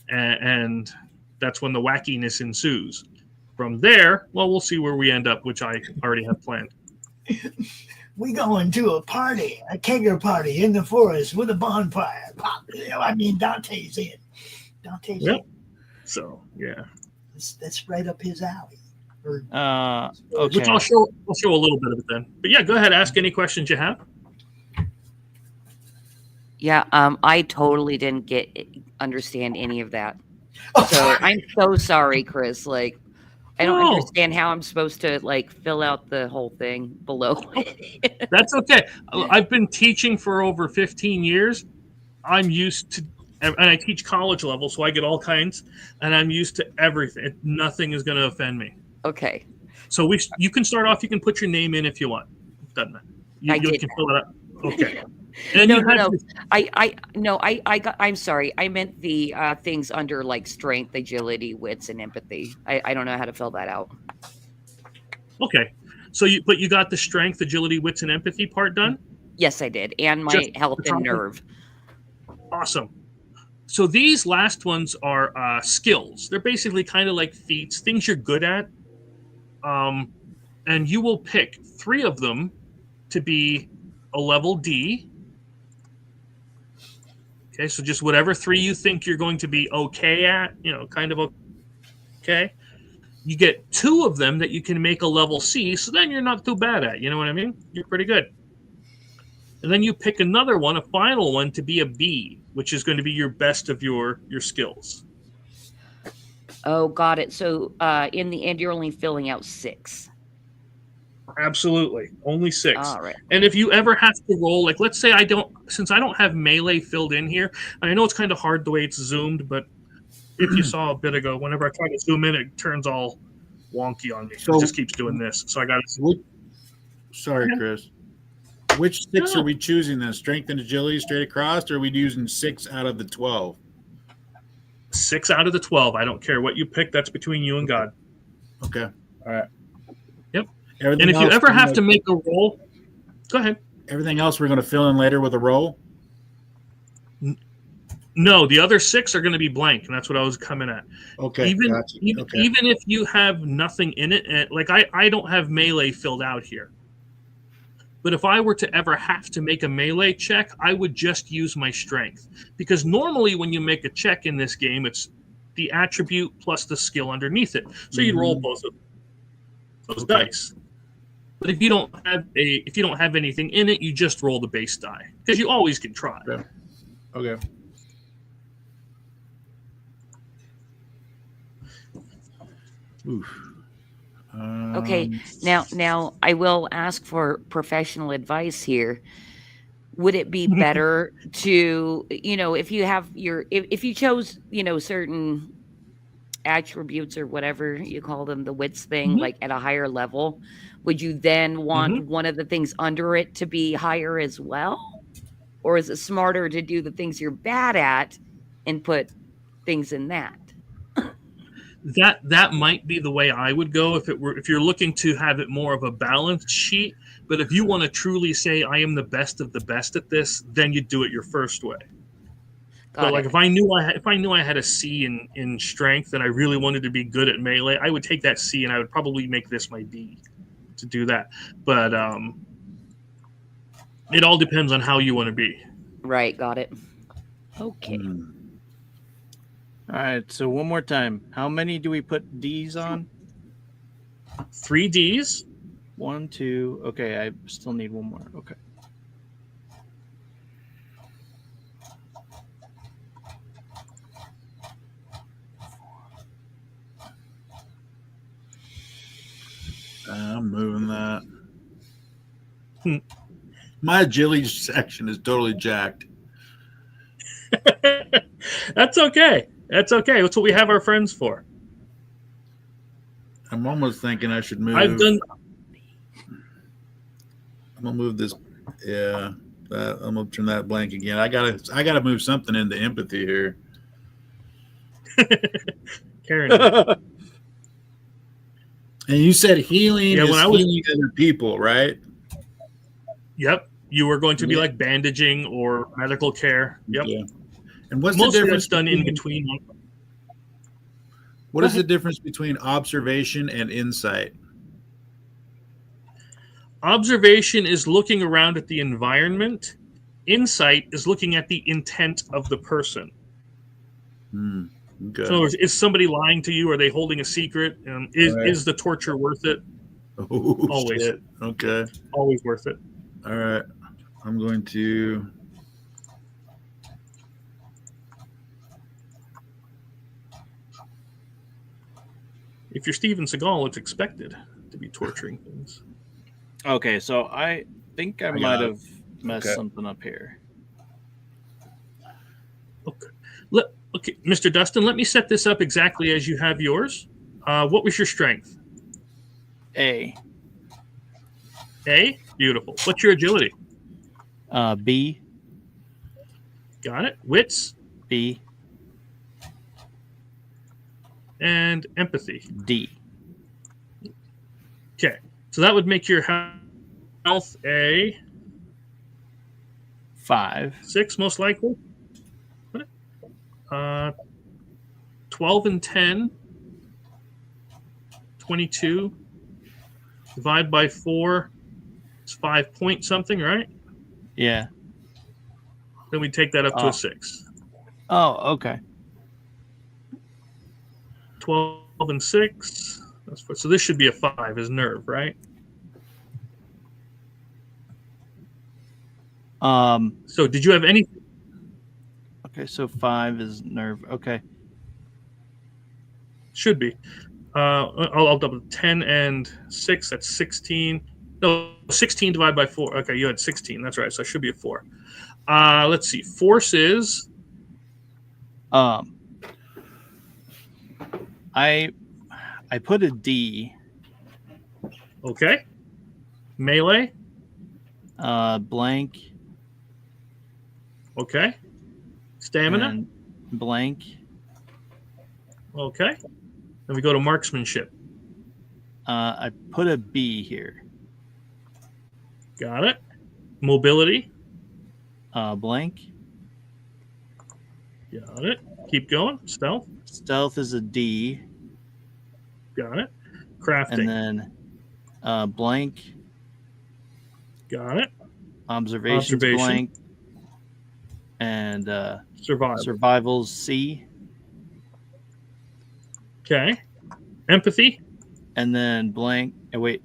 and that's when the wackiness ensues. From there, well, we'll see where we end up, which I already have planned. We going to a party, a kegger party in the forest with a bonfire. I mean, Dante's in. Dante's in. So, yeah. That's right up his alley. Okay. Which I'll show a little bit of it then. But yeah, go ahead. Ask any questions you have. Yeah, I totally didn't understand any of that. So I'm so sorry, Chris. Like, I don't understand how I'm supposed to fill out the whole thing below. That's okay. I've been teaching for over 15 years. I'm used to, and I teach college level, so I get all kinds, and I'm used to everything. Nothing is going to offend me. Okay. So you can start off. You can put your name in if you want. doesn't it? I You did can that. fill it up. Okay. And No, you no, have no. I got. I'm sorry. I meant the things under like strength, agility, wits, and empathy. I don't know how to fill that out. Okay. So you got the strength, agility, wits, and empathy part done? Yes, I did, and my Just health the top and one? nerve. Awesome. So these last ones are skills. They're basically kind of like feats, things you're good at. And you will pick 3 of them to be a level D. Okay, so just whatever 3 you think you're going to be okay at, kind of okay. You get 2 of them that you can make a level C, so then you're not too bad at. You know what I mean? You're pretty good. And then you pick another one, a final one, to be a B, which is going to be your best of your skills. Oh, got it. So in the end, you're only filling out 6. Absolutely. Only 6. All right. And if you ever have to roll, like let's say since I don't have melee filled in here, and I know it's kind of hard the way it's zoomed, but if you saw a bit ago, whenever I try to zoom in, it turns all wonky on me. So- It just keeps doing this. So I got to... Sorry, Chris. Which 6 are we choosing then? Strength and agility straight across, or are we using 6 out of the 12? 6 out of the 12. I don't care what you pick. That's between you and God. Okay. All right. Yep. Everything And if you else, ever have to make a roll, go ahead. everything else we're going to fill in later with a roll? No, the other 6 are going to be blank, and that's what I was coming at. Okay. Even gotcha. Okay. even if you have nothing in it, and like I don't have melee filled out here. But if I were to ever have to make a melee check, I would just use my strength. Because normally when you make a check in this game, it's the attribute plus the skill underneath it. So you'd roll both of those dice. But if you don't have anything in it, you just roll the base die. Because you always can try. Okay. Oof. Okay. Now I will ask for professional advice here. Would it be better to, if you have if you chose, certain attributes or whatever you call them, the wits thing, like at a higher level, would you then want one of the things under it to be higher as well? Or is it smarter to do the things you're bad at and put things in that? That might be the way I would go if you're looking to have it more of a balanced sheet. But if you want to truly say I am the best of the best at this, then you do it your first way. But like if I knew I had a C in strength and I really wanted to be good at melee, I would take that C and I would probably make this my D to do that. But it all depends on how you want to be. Right, got it. Okay. All right, so one more time. How many do we put D's on? 3 Ds. 1, 2. Okay, I still need one more. Okay. I'm moving that. My agility section is totally jacked. That's okay. That's okay. That's what we have our friends for. I'm almost thinking I should move. I'm gonna move this. Yeah, I'm gonna turn that blank again. I gotta move something into empathy here. Karen. And you said healing is healing other people, right? Yep. You were going to be like bandaging or medical care. Yep. Yeah. And what's most the difference of it's done in between? What is the difference between observation and insight? Observation is looking around at the environment. Insight is looking at the intent of the person. Okay. So is somebody lying to you? Are they holding a secret? Is the torture worth it? Oh, always. Shit. Okay. Always worth it. All right. I'm going to... If you're Steven Seagal, it's expected to be torturing things. Okay, so I think I might have messed something up here. Okay, Mr. Dustin, let me set this up exactly as you have yours. What was your strength? A. A? Beautiful. What's your agility? B. Got it. Wits B. and empathy. D. Okay. So that would make your health a 5. 6, most likely. 12 and 10. 22. Divide by 4. It's 5 point something, right? Yeah. Then we take that up to Oh. a 6. Oh, okay. 12 and 6. So this should be a 5 is nerve, right? So did you have any? Okay, so 5 is nerve. Okay. Should be. I'll double 10 and 6. That's 16. No, 16 divided by 4. Okay, you had 16. That's right. So it should be a 4. Let's see. Force is. I put a D. Okay. Melee. Blank. Okay. Stamina. And blank. Okay. Then we go to marksmanship. I put a B here. Got it. Mobility. Blank. Got it. Keep going. Stealth. Stealth is a D. Got it. Crafting. And then blank. Got it. Observation's Observation. blank. And Survival. survival's C. Okay. Empathy. And then blank. Oh, wait.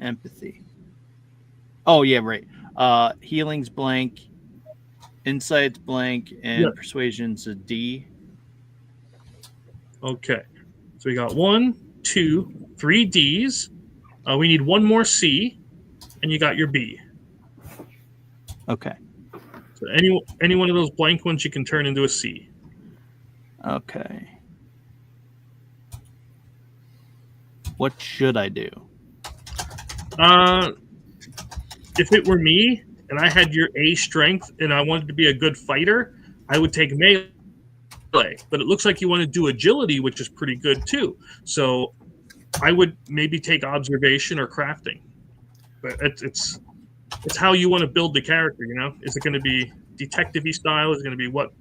Empathy. Oh, yeah, right. Healing's blank. Insight's blank. And Yep. persuasion's a D. Okay. So we got 1, 2, 3 Ds. We need 1 more C, and you got your B. Okay. So any one of those blank ones you can turn into a C. Okay. What should I do? If it were me and I had your A strength and I wanted to be a good fighter, I would take melee. But it looks like you want to do agility, which is pretty good too. So I would maybe take observation or crafting. But it's how you want to build the character, you know? Is it going to be detective-y style? Is it going to be what?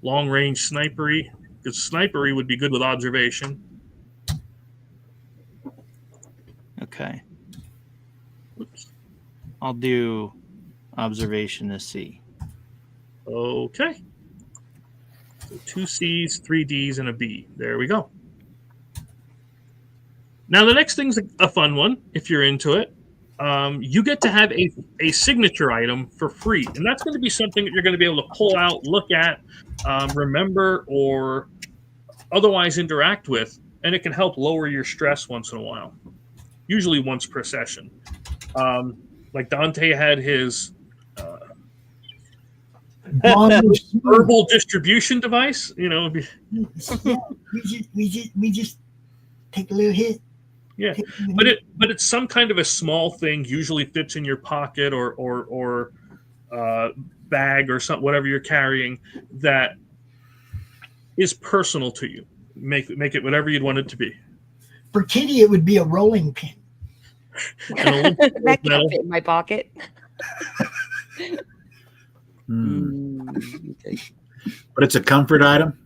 Long-range snipery? Because snipery would be good with observation. Okay. Oops. I'll do observation as C. Okay. So 2 C's, 3 D's, and a B. There we go. Now the next thing's a fun one, if you're into it. You get to have a signature item for free. And that's going to be something that you're going to be able to pull out, look at, remember, or otherwise interact with. And it can help lower your stress once in a while. Usually once per session. Like Dante had his herbal distribution device. You know, we just take a little hit. yeah, but it's some kind of a small thing. Usually fits in your pocket or bag or something, whatever you're carrying, that is personal to you. Make it whatever you'd want it to be. For Kitty, it would be a rolling pin. That can't fit in my pocket. Okay. But it's a comfort item.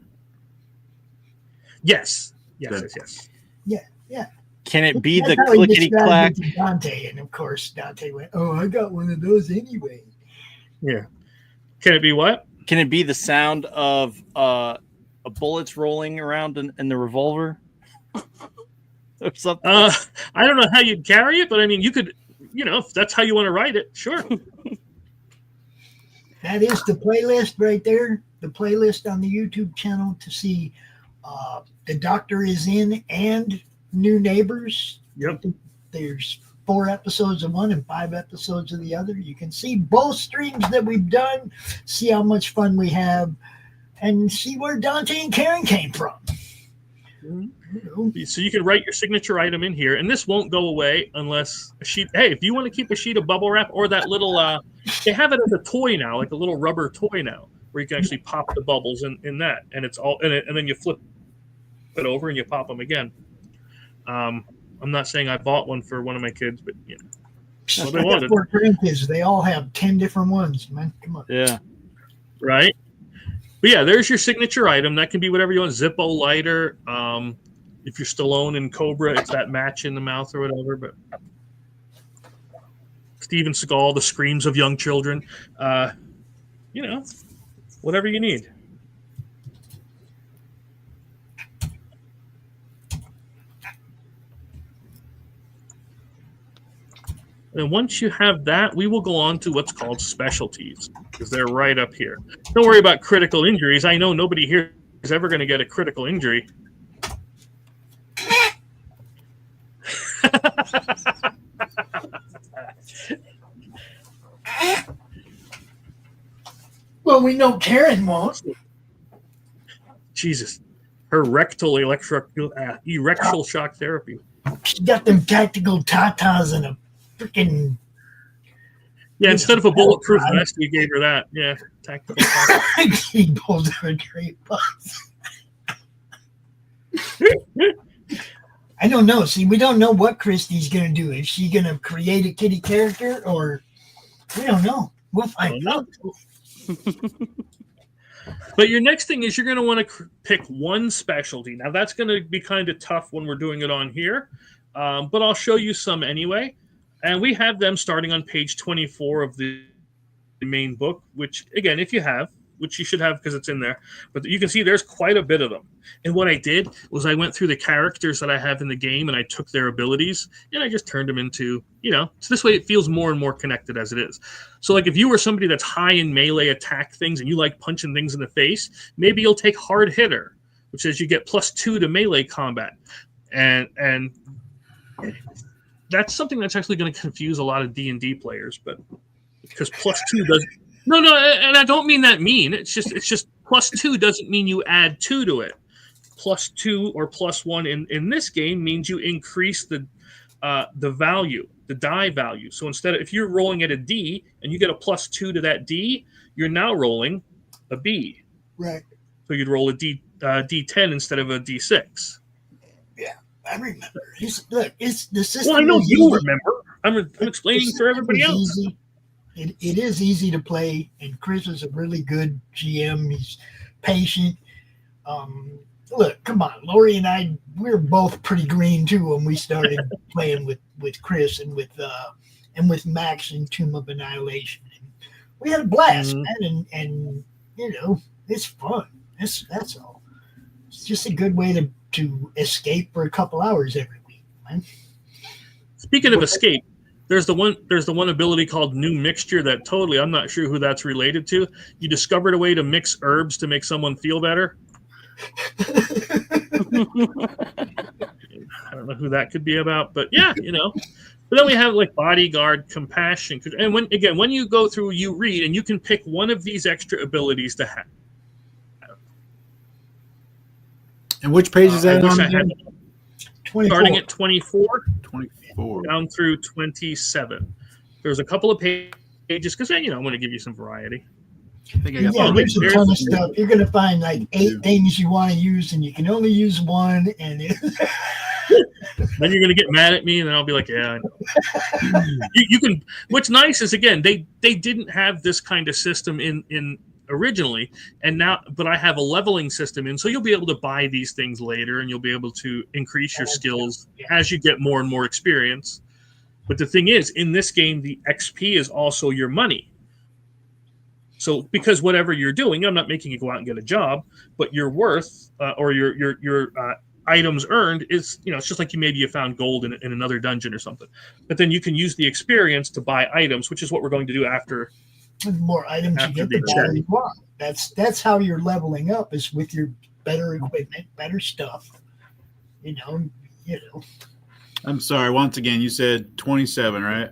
Yes. Good. Yeah. Can it be That's the how he clickety described clack? it to Dante, and of course Dante went, "Oh, I got one of those anyway." Yeah. Can it be what? Can it be the sound of bullets rolling around in the revolver? Or something? I don't know how you'd carry it, but I mean, you could, if that's how you want to write it, sure. That is the playlist right there. The playlist on the YouTube channel to see The Doctor Is In and New Neighbors. Yep. There's 4 episodes of one and 5 episodes of the other. You can see both streams that we've done, see how much fun we have, and see where Dante and Karen came from. So you can write your signature item in here, and this won't go away unless a sheet. Hey, if you want to keep a sheet of bubble wrap or that little, they have it as a toy now, like a little rubber toy now, where you can actually pop the bubbles in that, and it's all in it, and then you flip it over and you pop them again. I'm not saying I bought one for one of my kids, but you know, well, they wanted. 4 grandkids, they all have 10 different ones, man. Come on. Yeah. Right. But yeah, there's your signature item. That can be whatever you want. Zippo lighter. If you're Stallone in Cobra, it's that match in the mouth or whatever. But Steven Seagal, the screams of young children. You know, whatever you need. And once you have that, we will go on to what's called specialties, because they're right up here. Don't worry about critical injuries. I know nobody here is ever going to get a critical injury. Well, we know Karen won't. Jesus. Her rectal erectional shock therapy. She got them tactical tatas and a freaking... Yeah, instead of a bulletproof vest, we gave her that. Yeah, tactical tata. She pulled her a great bus. I don't know. See, we don't know what Christy's going to do. Is she going to create a kitty character, or we don't know. We'll find out. But your next thing is you're going to want to pick one specialty. Now, that's going to be kind of tough when we're doing it on here, but I'll show you some anyway. And we have them starting on page 24 of the main book, which, again, if you have, which you should have because it's in there. But you can see there's quite a bit of them. And what I did was I went through the characters that I have in the game, and I took their abilities, and I just turned them into, you know, so this way it feels more and more connected as it is. So, like, if you were somebody that's high in melee attack things and you like punching things in the face, maybe you'll take Hard Hitter, which says you get +2 to melee combat. And that's something that's actually going to confuse a lot of D&D players, but because +2 doesn't... No, and I don't mean that mean. It's just +2 doesn't mean you add 2 to it. +2 or +1 in this game means you increase the value, the die value. So instead of, if you're rolling at a D and you get a +2 to that D, you're now rolling a B. Right. So you'd roll a D10 instead of a D6. Yeah, I remember. Look, it's the system. Well, I know you remember. I'm explaining for everybody else. Easy. It is easy to play, and Chris is a really good GM. He's patient. Look, come on, Lori and I, we're both pretty green too when we started playing with Chris and with Max in Tomb of Annihilation. And we had a blast, man, and you know, it's fun. That's all. It's just a good way to escape for a couple hours every week, man. Speaking of escape, there's the one ability called New Mixture that totally, I'm not sure who that's related to. You discovered a way to mix herbs to make someone feel better. I don't know who that could be about, but yeah, you know. But then we have like Bodyguard, Compassion, and when you go through, you read, and you can pick one of these extra abilities to have. And which page is that on? 24. Starting at 24. 24. Down through 27. There's a couple of pages because, you know, I want to give you some variety. I think I got there's a ton of stuff. You're going to find like 8 things you want to use, and you can only use one. And then you're going to get mad at me, and then I'll be like, yeah, I know. you can. What's nice is, again, they didn't have this kind of system in originally, and now, but I have a leveling system in, so you'll be able to buy these things later, and you'll be able to increase your skills as you get more and more experience. But the thing is, in this game, the XP is also your money. So because whatever you're doing, I'm not making you go out and get a job, but your worth or your items earned is, you know, it's just like maybe you found gold in another dungeon or something. But then you can use the experience to buy items, which is what we're going to do after. The more items you get, the better you are. That's how you're leveling up, is with your better equipment, better stuff. You know. I'm sorry. Once again, you said 27, right?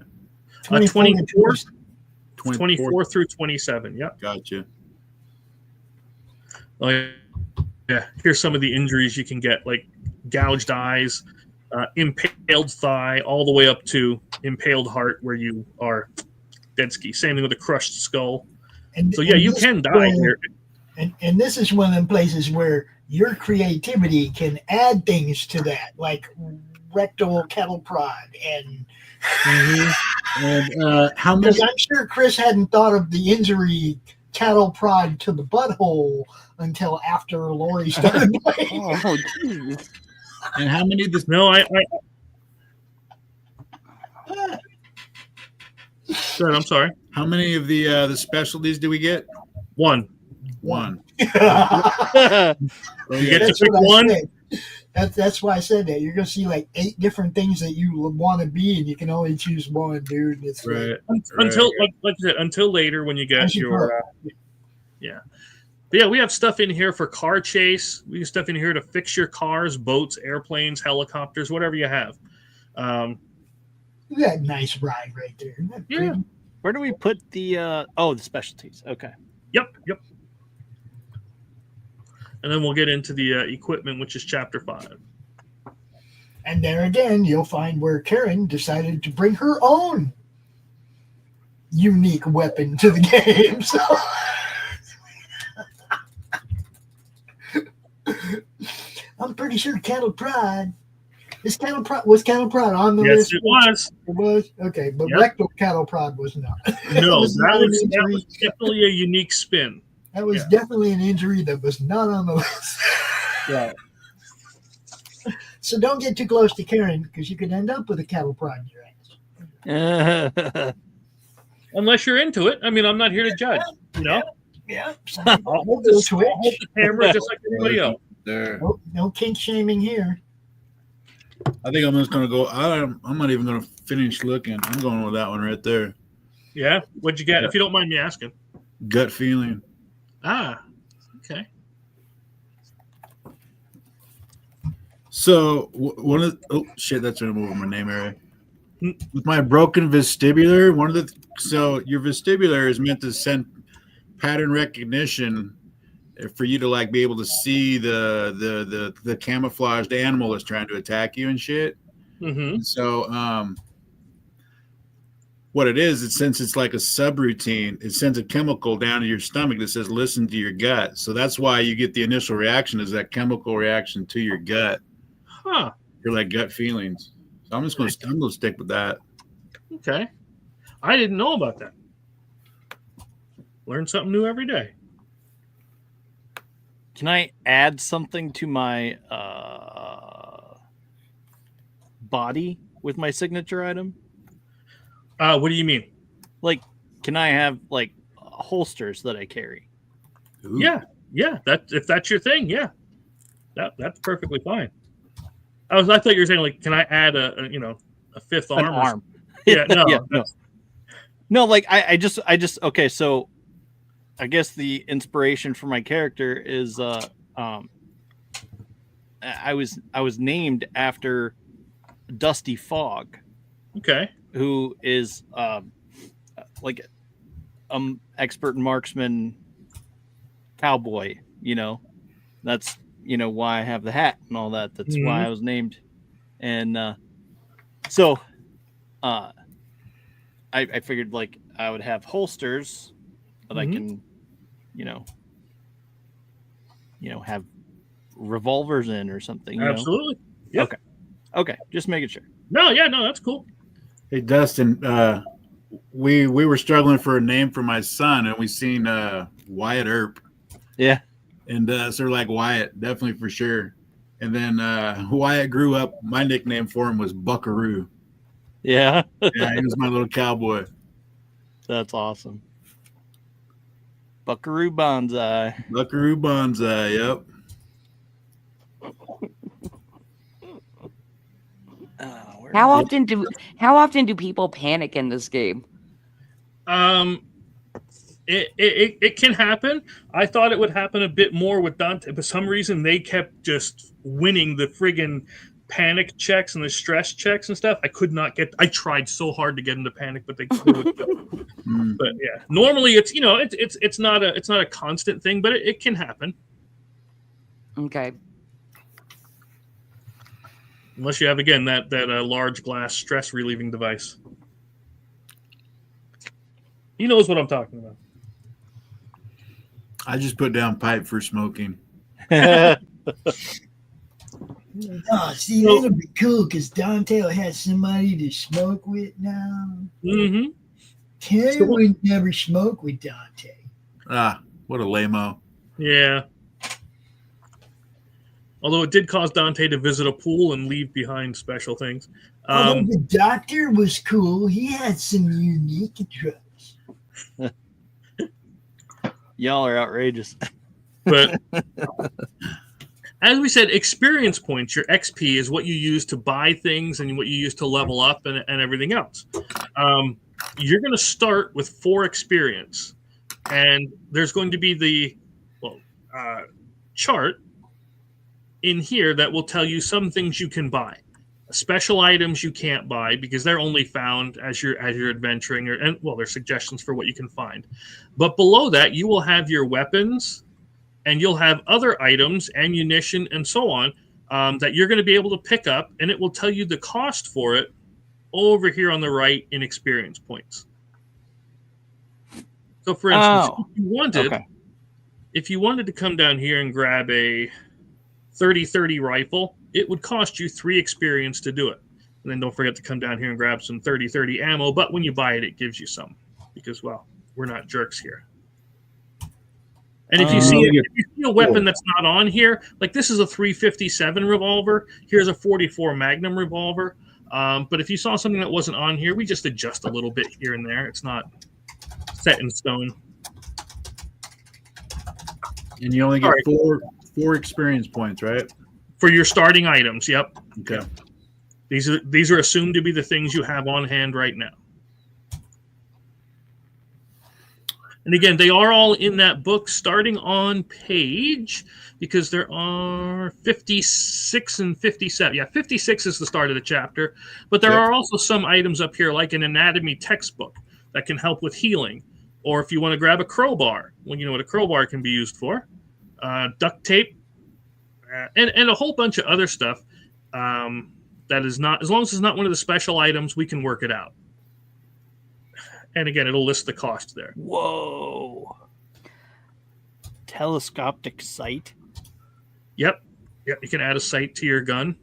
24 through 27. Yep. Gotcha. Oh, yeah. Here's some of the injuries you can get, like gouged eyes, impaled thigh, all the way up to impaled heart, where you are dead ski. Same thing with a crushed skull. So yeah, you can die here. And this is one of them places where your creativity can add things to that, like rectal cattle prod and. And how many? Because I'm sure Chris hadn't thought of the injury cattle prod to the butthole until after Lori started playing. Oh, geez. And how many? No, Good, I'm sorry. How many of the specialties do we get? One. One. You get to pick one. That's why I said that. You're gonna see like 8 different things that you want to be, and you can only choose one, dude. It's Right. Until like I said, until later when you get your yeah. But yeah, we have stuff in here for car chase. We have stuff in here to fix your cars, boats, airplanes, helicopters, whatever you have. You got a nice ride right there. Isn't that Yeah. pretty? Where do we put the the specialties? Okay. Yep. And then we'll get into the equipment, which is chapter 5. And there again, you'll find where Karen decided to bring her own unique weapon to the game. So I'm pretty sure cattle prod. Was cattle prod on the list? Yes, it was. It was? Okay, but Yep. rectal cattle prod was not. No, was that not an was injury. definitely a unique spin. That was Yeah. definitely an injury that was not on the list. Right. So don't get too close to Karen because you could end up with a cattle prod in your ass. Unless you're into it. I mean, I'm not here to judge. You know, Yeah. I'll hold the camera just like everybody else. There. No kink shaming here. I think I'm just gonna go. I'm not even gonna finish looking. I'm going with that one right there. Yeah. What'd you get? If you don't mind me asking. Gut feeling. Ah. Okay. So one of that's right over my name area. With my broken vestibular, so your vestibular is meant to send pattern recognition for you to like be able to see the camouflaged animal that's trying to attack you and shit. Mm-hmm. So what it is, since it's like a subroutine, it sends a chemical down to your stomach that says listen to your gut. So that's why you get the initial reaction is that chemical reaction to your gut. Huh. You're like gut feelings. So I'm gonna stick with that. Okay. I didn't know about that. Learn something new every day. Can I add something to my body with my signature item? What do you mean? Like, can I have like holsters that I carry? Ooh. Yeah. If that's your thing, yeah. That's perfectly fine. I thought you were saying like, can I add a fifth An arm? arm. Yeah, no, Yeah, no. Like I just okay. So I guess the inspiration for my character is I was named after Dusty Fogg, Okay. who is like expert marksman cowboy. That's why I have the hat and all that. That's why I was named. And so I figured like I would have holsters that I can have revolvers in or something. Absolutely. Yeah. Okay, just making sure. No, that's cool. Hey Dustin, we were struggling for a name for my son, and we seen Wyatt Earp. Yeah. And so we're like Wyatt, definitely for sure. And then Wyatt grew up. My nickname for him was Buckaroo. Yeah. Yeah, he was my little cowboy. That's awesome. Buckaroo Banzai. Buckaroo Banzai, yep. How often do people panic in this game? It can happen. I thought it would happen a bit more with Dante, but for some reason they kept just winning the friggin' panic checks and the stress checks and stuff. I could not get. I tried so hard to get into panic, but they would. But yeah, normally it's it's not a constant thing, but it can happen. Okay. Unless you have, again, that large glass stress relieving device. He knows what I'm talking about. I just put down pipe for smoking. Oh, see, that'll be cool because Dante will have somebody to smoke with now. Mm-hmm. Karen would never smoke with Dante. Ah, what a lame-o. Yeah. Although it did cause Dante to visit a pool and leave behind special things. Although the doctor was cool, he had some unique drugs. Y'all are outrageous. But as we said, experience points, your XP, is what you use to buy things and what you use to level up and everything else. You're going to start with 4 experience. And there's going to be the chart in here that will tell you some things you can buy. Special items you can't buy because they're only found as you're adventuring, there's suggestions for what you can find. But below that, you will have your weapons, and you'll have other items, ammunition, and so on, that you're going to be able to pick up, and it will tell you the cost for it over here on the right in experience points. So, for instance, if you wanted to come down here and grab a 30-30 rifle, it would cost you 3 experience to do it. And then don't forget to come down here and grab some 30-30 ammo, but when you buy it, it gives you some because, well, we're not jerks here. And if you see a weapon that's not on here, like this is a 357 revolver, here's a 44 Magnum revolver. But if you saw something that wasn't on here, we just adjust a little bit here and there. It's not set in stone. And you only get 4 experience points, right? For your starting items, yep. Okay. These are assumed to be the things you have on hand right now. And again, they are all in that book starting on page, because there are 56 and 57. Yeah, 56 is the start of the chapter. But there are also some items up here, like an anatomy textbook, that can help with healing. Or if you want to grab a crowbar, well, you know what a crowbar can be used for. Duct tape, and a whole bunch of other stuff that is not, as long as it's not one of the special items, we can work it out. And again, it'll list the cost there. Whoa. Telescopic sight. Yep. You can add a sight to your gun.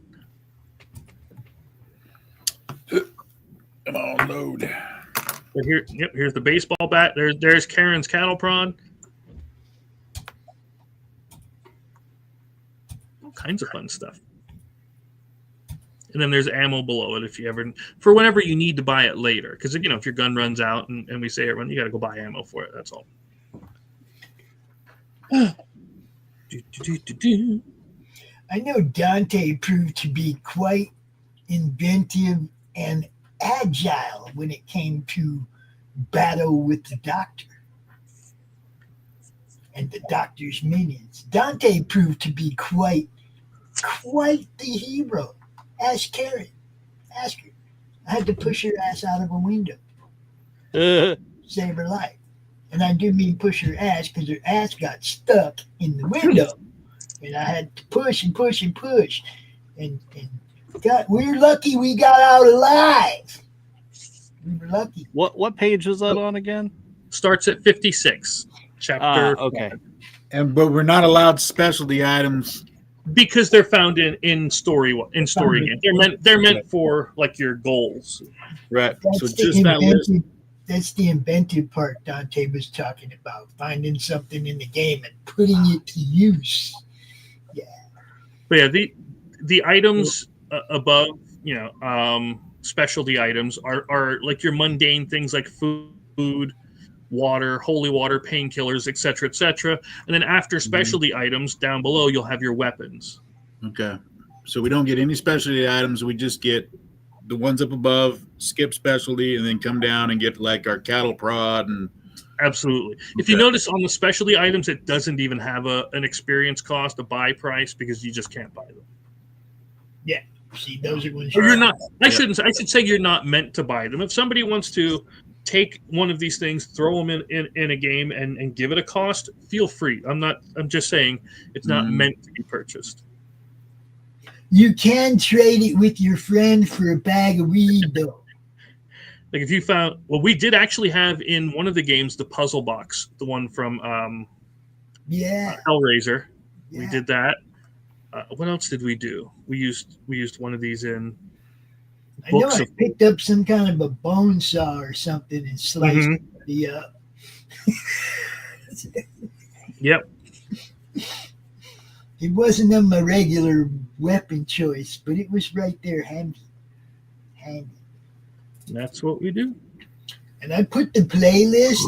Come on, load. So here's the baseball bat. There's Karen's cattle prod. All kinds of fun stuff. And then there's ammo below it if you ever, for whenever you need to buy it later. Because, you know, if your gun runs out and we say it runs, you got to go buy ammo for it. That's all. I know Dante proved to be quite inventive and agile when it came to battle with the doctor and the doctor's minions. Dante proved to be quite the hero. Ask Karen. Ask her. I had to push her ass out of a window. Save her life. And I do mean push her ass because her ass got stuck in the window. And I had to push and push and push. And we're lucky we got out alive. We were lucky. What page is that on again? Starts at 56. Chapter. Okay. But we're not allowed specialty items. Because they're found in story games. They're meant for like your goals. Right. That's So just that list. That's the inventive part Dante was talking about. Finding something in the game and putting it to use. Yeah. But yeah, the items above, you know, specialty items are like your mundane things like food, water, holy water, painkillers, etc., etc. And then after specialty items down below, you'll have your weapons. Okay. So we don't get any specialty items. We just get the ones up above, skip specialty, and then come down and get like our cattle prod. And absolutely. If you notice on the specialty items, it doesn't even have an experience cost, a buy price, because you just can't buy them. Yeah. See, those are ones you're not. I should say you're not meant to buy them. If somebody wants to take one of these things, throw them in a game and give it a cost, feel free. I'm just saying it's not meant to be purchased. You can trade it with your friend for a bag of weed, though. Like if you found, well, we did actually have in one of the games the puzzle box, the one from Hellraiser. Yeah. We did that. What else did we do? We used one of these in I know books. I picked up some kind of a bone saw or something and sliced the up. Yep. It wasn't of my regular weapon choice, but it was right there handy. That's what we do. And I put the playlist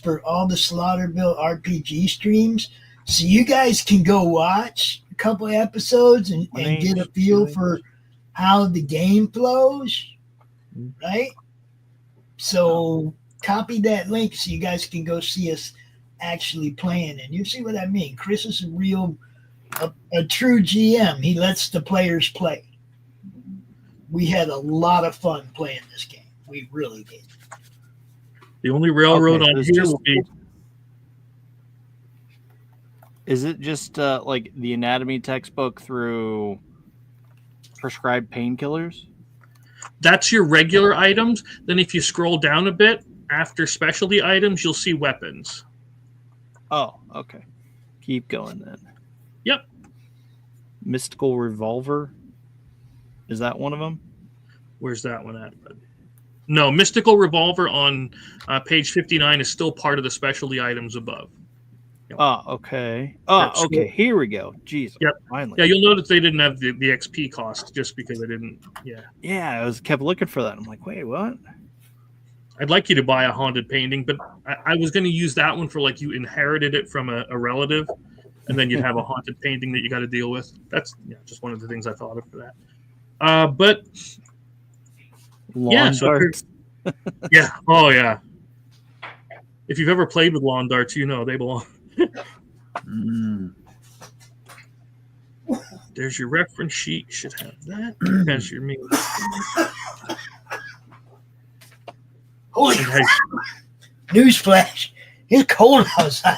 for all the Slaughterville RPG streams, so you guys can go watch a couple episodes and get a feel for how the game flows, right? So copy that link so you guys can go see us actually playing, and you see what I mean. Chris is a true GM. He lets the players play. We had a lot of fun playing this game. We really did. The only railroad on here will be. Is it just like the anatomy textbook through prescribed painkillers? That's your regular items. Then if you scroll down a bit, after specialty items, you'll see weapons. Oh, okay. Keep going then. Yep. Mystical revolver. Is that one of them? Where's that one at? No, mystical revolver on page 59 is still part of the specialty items above. Yep. Oh, okay. Oh, okay. Here we go. Jeez. Yep. Finally. Yeah, you'll notice they didn't have the XP cost just because they didn't. Yeah. Yeah, I kept looking for that. I'm like, wait, what? I'd like you to buy a haunted painting, but I was going to use that one for like you inherited it from a relative, and then you'd have a haunted painting that you got to deal with. That's just one of the things I thought of for that. But lawn darts. Yeah. Oh yeah. If you've ever played with lawn darts, you know they belong. There's your reference sheet. You should have that. That's your main. Holy crap. Newsflash. It's cold outside.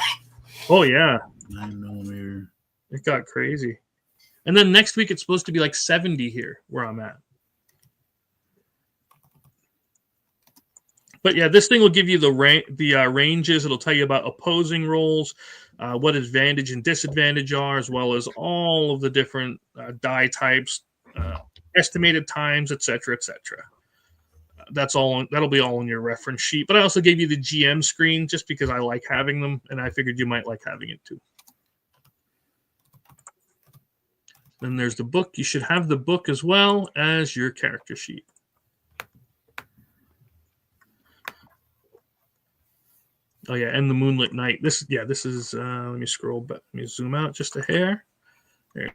Oh, yeah. 9mm. It got crazy. And then next week, it's supposed to be like 70 here where I'm at. But yeah, this thing will give you the ranges. It'll tell you about opposing rolls, what advantage and disadvantage are, as well as all of the different die types, estimated times, etc., etc. That's all. That'll be all in your reference sheet. But I also gave you the GM screen just because I like having them, and I figured you might like having it too. Then there's the book. You should have the book as well as your character sheet. Oh yeah, and the Moonlit Night. This is. Let me scroll back. Let me zoom out just a hair. There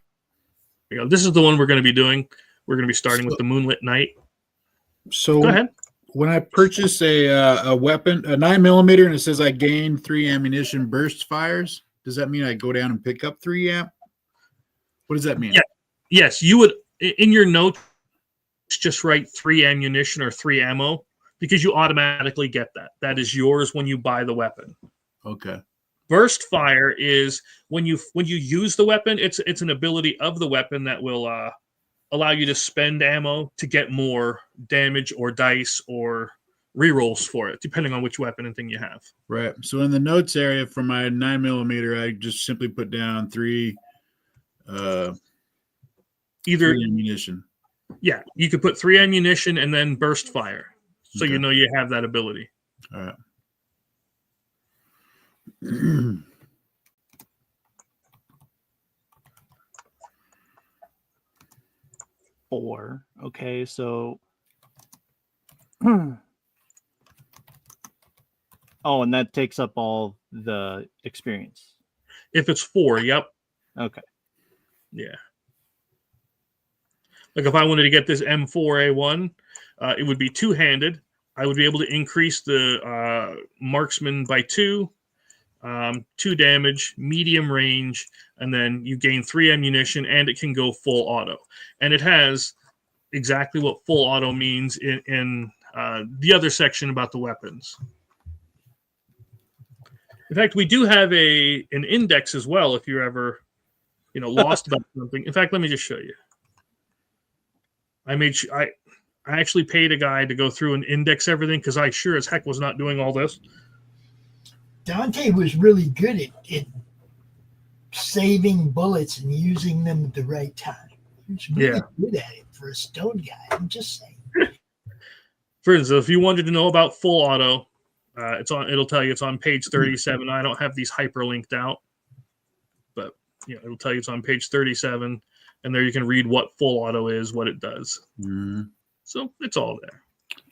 you go. This is the one we're going to be doing. We're going to be starting with the Moonlit Night. So go ahead. When I purchase a weapon, a 9mm, and it says I gain 3 ammunition burst fires, does that mean I go down and pick up 3 amp? What does that mean? Yeah. Yes, you would in your notes just write 3 ammunition or 3 ammo because you automatically get that. That is yours when you buy the weapon. Okay. Burst fire is when you use the weapon. It's an ability of the weapon that will allow you to spend ammo to get more damage or dice or rerolls for it, depending on which weapon and thing you have. Right. So in the notes area for my 9mm, I just simply put down 3 ammunition. Yeah, you could put 3 ammunition and then burst fire, so Okay. you know you have that ability. All right. 4. Okay, so oh, and that takes up all the experience. If it's 4, yep. Okay. Yeah. Like if I wanted to get this M4A1, it would be 2-handed. I would be able to increase the marksman by 2, 2 damage, medium range, and then you gain 3 ammunition, and it can go full auto. And it has exactly what full auto means in the other section about the weapons. In fact, we do have an index as well if you're ever lost about something. In fact, let me just show you. I actually paid a guy to go through and index everything because I sure as heck was not doing all this. Dante was really good at saving bullets and using them at the right time. He was really good at it for a stone guy. I'm just saying. For instance, if you wanted to know about full auto, it'll tell you it's on page 37. I don't have these hyperlinked out, but it'll tell you it's on page 37, and there you can read what full auto is, what it does. Mm-hmm. So it's all there.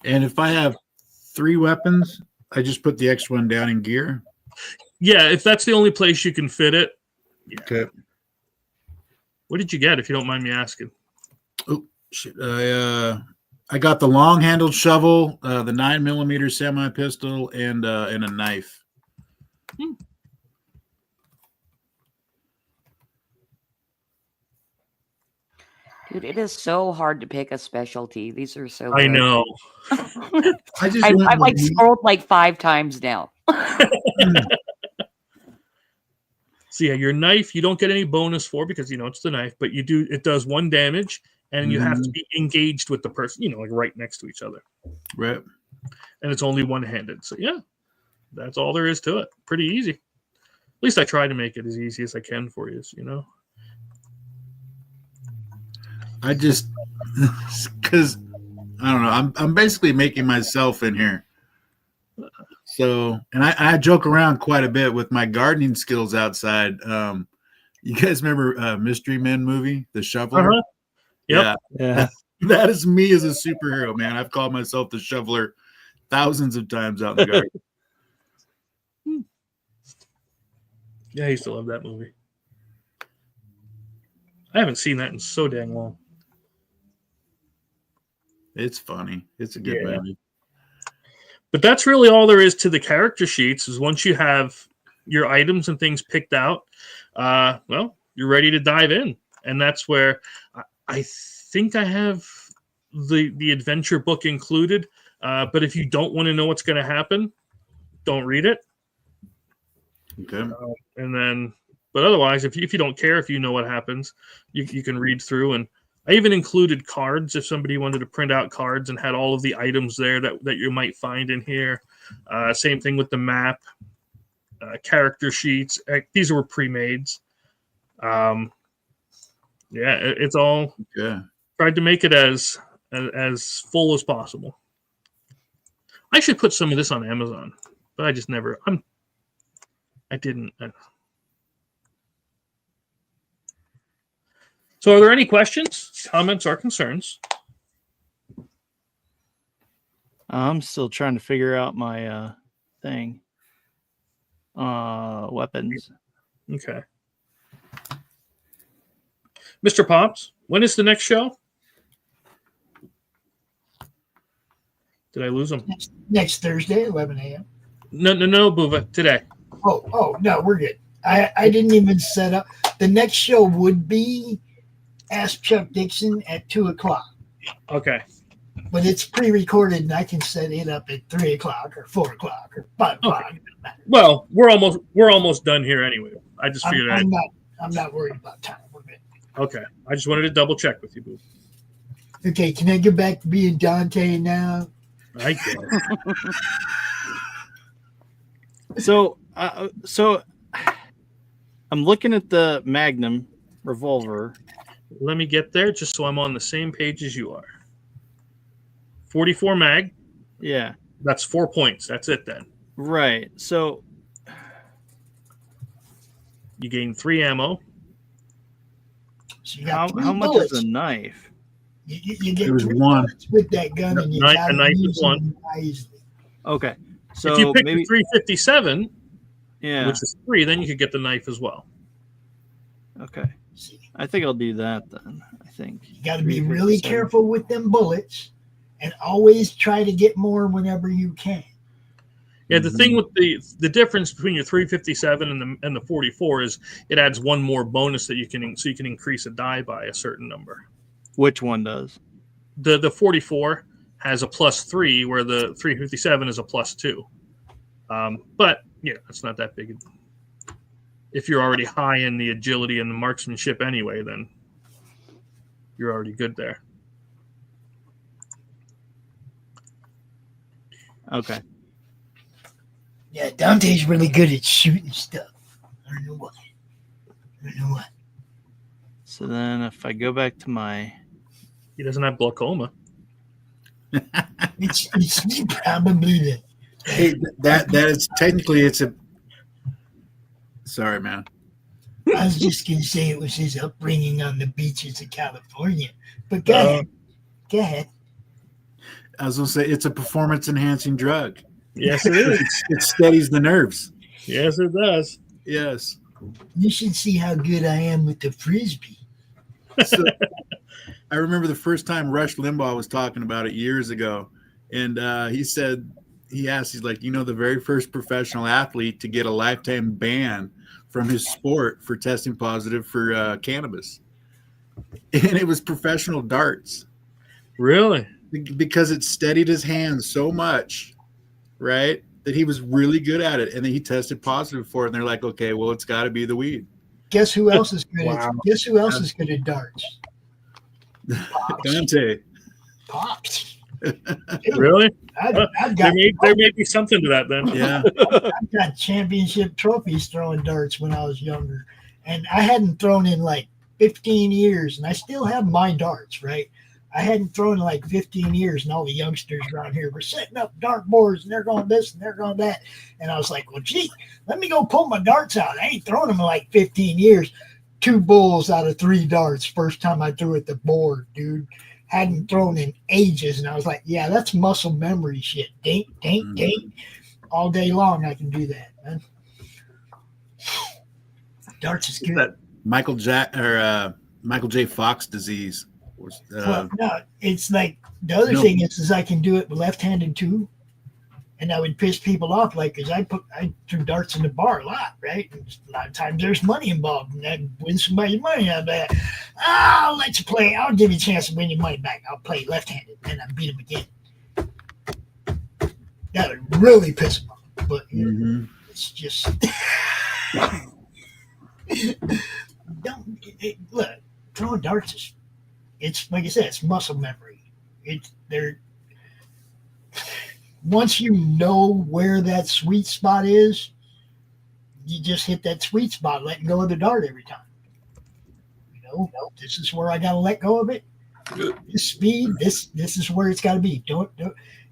And if I have 3 weapons, I just put the extra one down in gear. Yeah, if that's the only place you can fit it. Yeah. Okay. What did you get, if you don't mind me asking? Oh shit! I got the long-handled shovel, the 9mm semi-pistol, and a knife. Dude, it is so hard to pick a specialty. These are so. I good. know. I've like scrolled like 5 times now. So yeah, your knife you don't get any bonus for because it's the knife, but you do. It does 1 damage, and you have to be engaged with the person, like right next to each other. Right. And it's only one-handed. So yeah, that's all there is to it. Pretty easy. At least I try to make it as easy as I can for you. I just because I don't know. I'm basically making myself in here. So, and I joke around quite a bit with my gardening skills outside. You guys remember Mystery Men movie, The Shoveler? Uh-huh. Yep. Yeah. That is me as a superhero, man. I've called myself the shoveler thousands of times out in the garden. Yeah, I used to love that movie. I haven't seen that in so dang long. It's funny. It's a good movie. But that's really all there is to the character sheets. Is once you have your items and things picked out, you're ready to dive in, and that's where I think I have the adventure book included. But if you don't want to know what's going to happen, don't read it. Okay. But otherwise, if you don't care, if you know what happens, you can read through. And I even included cards if somebody wanted to print out cards and had all of the items there that you might find in here. Same thing with the map, character sheets. These were pre-mades. It's all tried to make it as full as possible. I should put some of this on Amazon, but I just never. I didn't. So are there any questions, comments, or concerns? I'm still trying to figure out my thing. Weapons. Okay. Mr. Pops, when is the next show? Did I lose him? Next Thursday, 11 a.m. No, Buva, today. Oh, no, we're good. I didn't even set up. The next show would be Ask Chuck Dixon at 2:00. Okay. But it's pre-recorded, and I can set it up at 3:00 or 4:00 or 5:00. Okay. Well, we're almost done here anyway. I just figured I'm not worried about time. We're good. Okay. I just wanted to double check with you, Boo. Okay, can I get back to being Dante now? I guess. So I'm looking at the Magnum revolver. Let me get there just so I'm on the same page as you are. 44 mag. Yeah. That's 4 points. That's it then. Right. So you gain 3 ammo. So you got how much bullets. is a knife? You get There was 3 one. bullets with that gun, and you A got knife to is use one. them wisely. Okay. So if you pick maybe the 357, yeah. which is 3, then you could get the knife as well. Okay. I think I'll do that then. I think You got to be really careful with them bullets, and always try to get more whenever you can. Yeah, the thing with the difference between your 357 and the 44 is it adds one more bonus that you can increase a die by a certain number. Which one does? The 44 has a +3, where the 357 is a +2. But it's not that big. if you're already high in the agility and the marksmanship anyway, then you're already good there. Okay. Yeah, Dante's really good at shooting stuff. I don't know why. So then if I go back to my... He doesn't have glaucoma. It's probably the... Hey, that is technically it's a. Sorry, man. I was just going to say it was his upbringing on the beaches of California. But go ahead. Go ahead. I was going to say it's a performance-enhancing drug. Yes, it is. It steadies the nerves. Yes, it does. Yes. You should see how good I am with the Frisbee. So, I remember the first time Rush Limbaugh was talking about it years ago, and he's like, the very first professional athlete to get a lifetime ban from his sport for testing positive for cannabis, and it was professional darts. Really? Because it steadied his hands so much, right, that he was really good at it, and then he tested positive for it. And they're like, okay, well, it's got to be the weed. Guess who else is good? Wow. Guess who else is good at darts? Dante. Pops. Really? I've got, there may be something to that then. Yeah. I've got championship trophies throwing darts when I was younger, and I hadn't thrown in like 15 years, and I still have my darts, right? I hadn't thrown in like 15 years, and all the youngsters around here were setting up dart boards, and they're going this and they're going that. And I was like, well, gee, let me go pull my darts out. I ain't thrown them in like 15 years. 2 bulls out of 3 darts first time I threw at the board, dude. Hadn't thrown in ages, and I was like, yeah, that's muscle memory shit. Dink, dink, dink. All day long I can do that, man. Darts is good. That Michael J. Fox disease. Well, no, it's like the other thing is I can do it left-handed too, and I would piss people off, like, because I threw darts in the bar a lot, right? And a lot of times there's money involved, and I'd win somebody's money. I'd be like, I'll let you play. I'll give you a chance to win your money back. I'll play left-handed, and I beat him again. That would really piss him off, but it's just look, throwing darts is. It's like I said, it's muscle memory. Once you know where that sweet spot is, you just hit that sweet spot, letting go of the dart every time. This is where I gotta let go of it. This speed, this is where it's gotta be. Don't,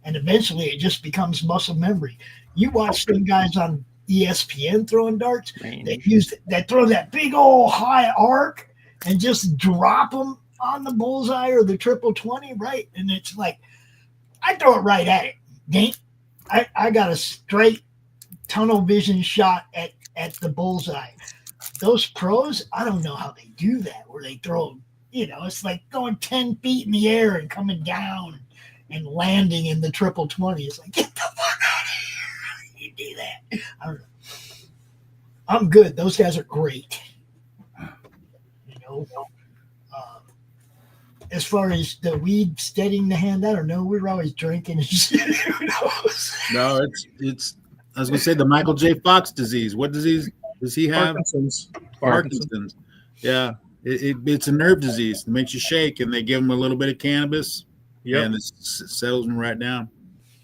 and eventually it just becomes muscle memory. You watch some guys on ESPN throwing darts that throw that big old high arc and just drop them on the bullseye or the 20, right? And it's like, I throw it right at it. Dink. I got a straight tunnel vision shot at the bullseye. Those pros, I don't know how they do that, where they throw, it's like going 10 feet in the air and coming down and landing in the 20. It's like, get the fuck out of here. You do that. I don't know. I'm good. Those guys are great. As far as the weed steadying the hand, I don't know. We were always drinking and shit. Who knows? No, it's. I was gonna say the Michael J. Fox disease. What disease does he have? Parkinson's. Yeah, it's a nerve disease. It makes you shake, and they give him a little bit of cannabis, and it settles him right down.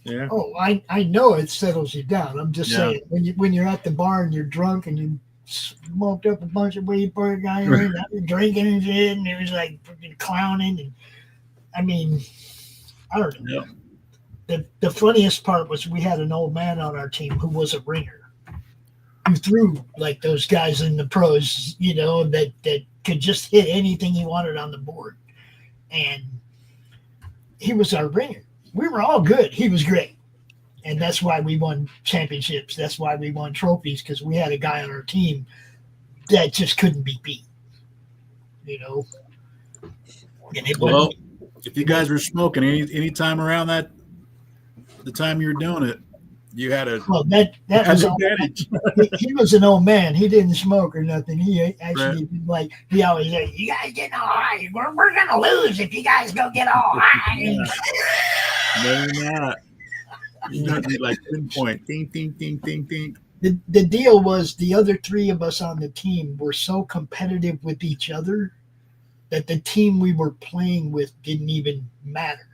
Yeah. Oh, I know it settles you down. I'm just saying when you're at the bar and you're drunk and you smoked up a bunch of weed for a guy and drinking and shit, and it was like freaking clowning. And I mean, I don't know. Yeah. The funniest part was we had an old man on our team who was a ringer, who threw like those guys in the pros, that could just hit anything he wanted on the board. And he was our ringer. We were all good. He was great. And that's why we won championships. That's why we won trophies, because we had a guy on our team that just couldn't be beat. Well, if you guys were smoking any time around the time you were doing it, you had a that was advantage. He was an old man. He didn't smoke or nothing. He actually he always said, "You guys get all high. We're gonna lose if you guys go get all high." No, you're not. You like pinpoint, ding, ding, ding, ding, ding. The deal was the other three of us on the team were so competitive with each other that the team we were playing with didn't even matter.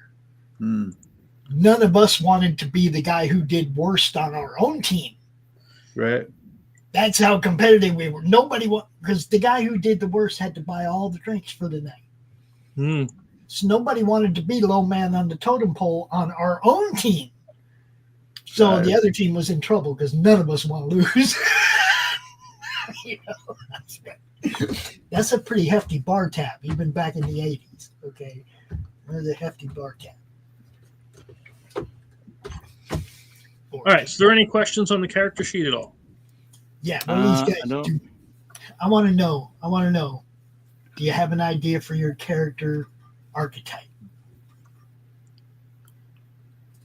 None of us wanted to be the guy who did worst on our own team. Right. That's how competitive we were. Nobody because the guy who did the worst had to buy all the drinks for the night. So nobody wanted to be low man on the totem pole on our own team. So the other team was in trouble because none of us want to lose. You know, that's a pretty hefty bar tab, even back in the 80s. Okay, there's a hefty bar tab. All right. So, are there any questions on the character sheet at all? Yeah, what do these guys do? I want to know. Do you have an idea for your character archetype?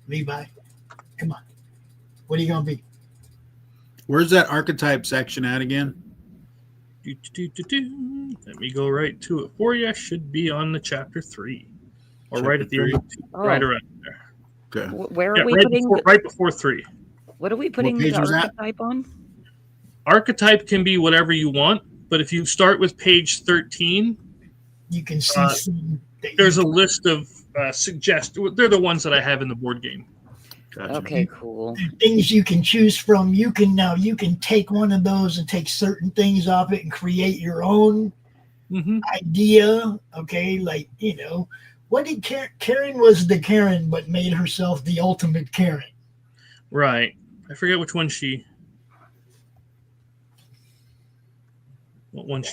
Levi, come on. What are you going to be? Where's that archetype section at again? Let me go right to it for you. Should be on the chapter 3. Or Chapter right at the end of 2. Right around there. Okay. Where are we right putting right before 3. what are we putting page the was that? archetype on? Archetype can be whatever you want, but if you start with page 13, You can see some. there's a list of they're the ones that I have in the board game. Gotcha. Okay, cool. things you can choose from. You can take one of those and take certain things off it and create your own idea. Okay, like what did Karen was the Karen, but made herself the ultimate Karen. Right. I forget what one she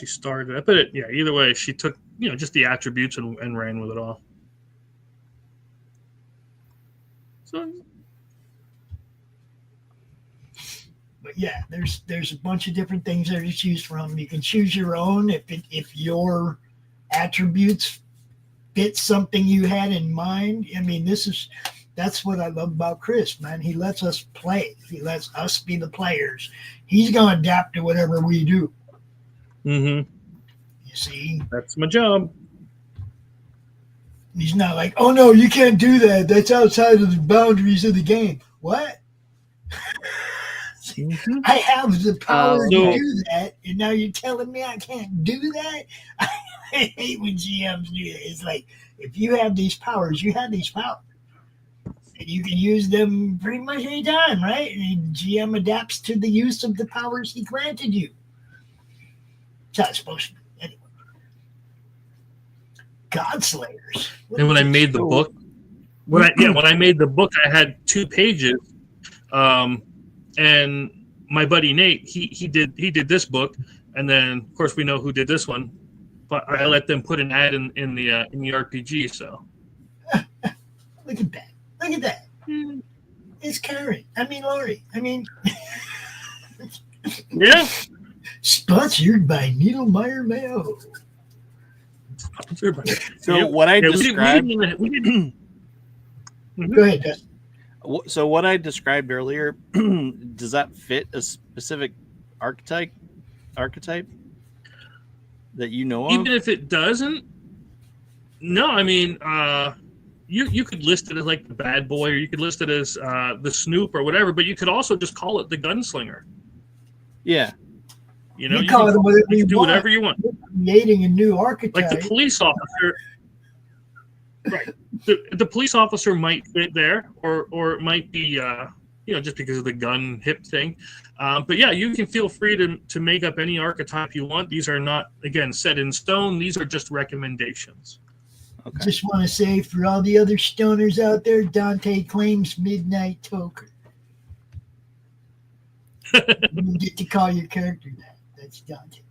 started. But either way, she took just the attributes and ran with it all. So. But yeah, there's a bunch of different things there to choose from. You can choose your own if your attributes fit something you had in mind. I mean, that's what I love about Chris, man. He lets us play. He lets us be the players. He's gonna adapt to whatever we do. You see, that's my job. He's not like, oh no, you can't do that. That's outside of the boundaries of the game. What? I have the power to do that, and now you're telling me I can't do that? I hate when GMs do that. It's like, if you have these powers, you have these powers. And you can use them pretty much any time, right? And GM adapts to the use of the powers he granted you. That's how it's supposed to be. Anyway. Godslayers. And when I made the book, when I made the book, I had 2 pages. And my buddy Nate, he did this book, and then of course we know who did this one, but I let them put an ad in the RPG. So look at that. It's Karen. I mean Lori. I mean, yeah. Sponsored by Needlemeyer Mayo. So what I described. Go ahead, Dustin. So what I described earlier, does that fit a specific archetype that you know of? Even if it doesn't, no. I mean, you could list it as like the bad boy, or you could list it as the snoop or whatever. But you could also just call it the gunslinger. Yeah. You call it whatever you do want. Whatever you want. Creating a new archetype, like the police officer. Right. The police officer might fit there, or it might be, just because of the gun hip thing. But yeah, you can feel free to make up any archetype you want. These are not, again, set in stone. These are just recommendations. Okay. Just want to say for all the other stoners out there, Dante claims Midnight Toker. You get to call your character that. That's Dante.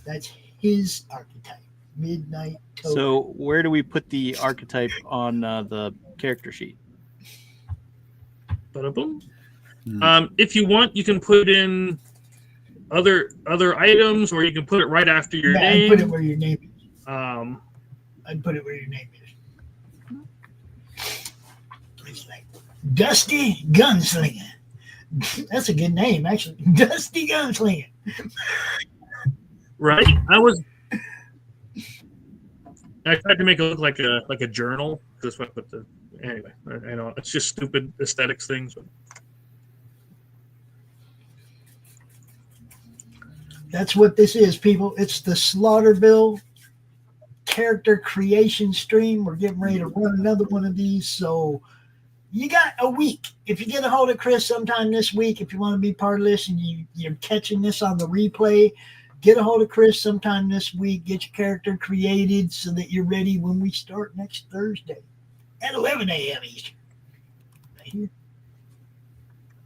That's his archetype. Midnight Toker. So where do we put the archetype on the character sheet? Ba-da-boom. If you want, you can put in other items, or you can put it right after your name. I'd put it where your name is. I'd put it where your name is. It's like Dusty Gunslinger. That's a good name, actually. Dusty Gunslinger. Right. I tried to make it look like a journal. That's what I put anyway. I know it's just stupid aesthetics things. But. That's what this is, people. It's the Slaughterville character creation stream. We're getting ready to run another one of these. So you got a week. If you get a hold of Chris sometime this week, if you want to be part of this and you're catching this on the replay, get a hold of Chris sometime this week. Get your character created so that you're ready when we start next Thursday at 11 a.m. Eastern. Right here.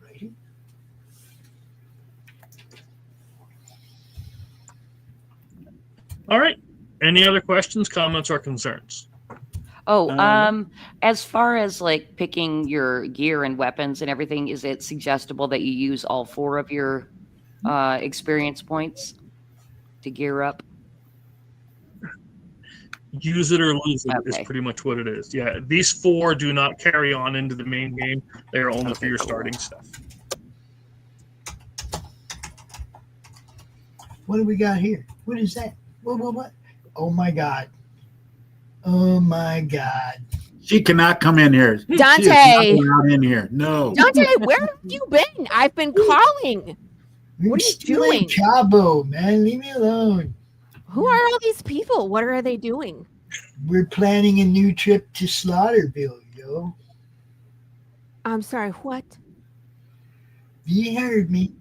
Right here. All right. Any other questions, comments, or concerns? Oh, as far as like picking your gear and weapons and everything, is it suggestible that you use all 4 of your experience points to gear up? Use it or lose it is Okay. pretty much what it is. Yeah, these 4 do not carry on into the main game. They are only for your starting stuff. What do we got here? What is that? What? Oh my God. Oh my God. She cannot come in here. She is Dante. not allowed in here. No. Dante, where have you been? I've been calling. What are you Still in doing? Cabo, man. Leave me alone. Who are all these people? What are they doing? We're planning a new trip to Slaughterville, yo. I'm sorry, what? You heard me.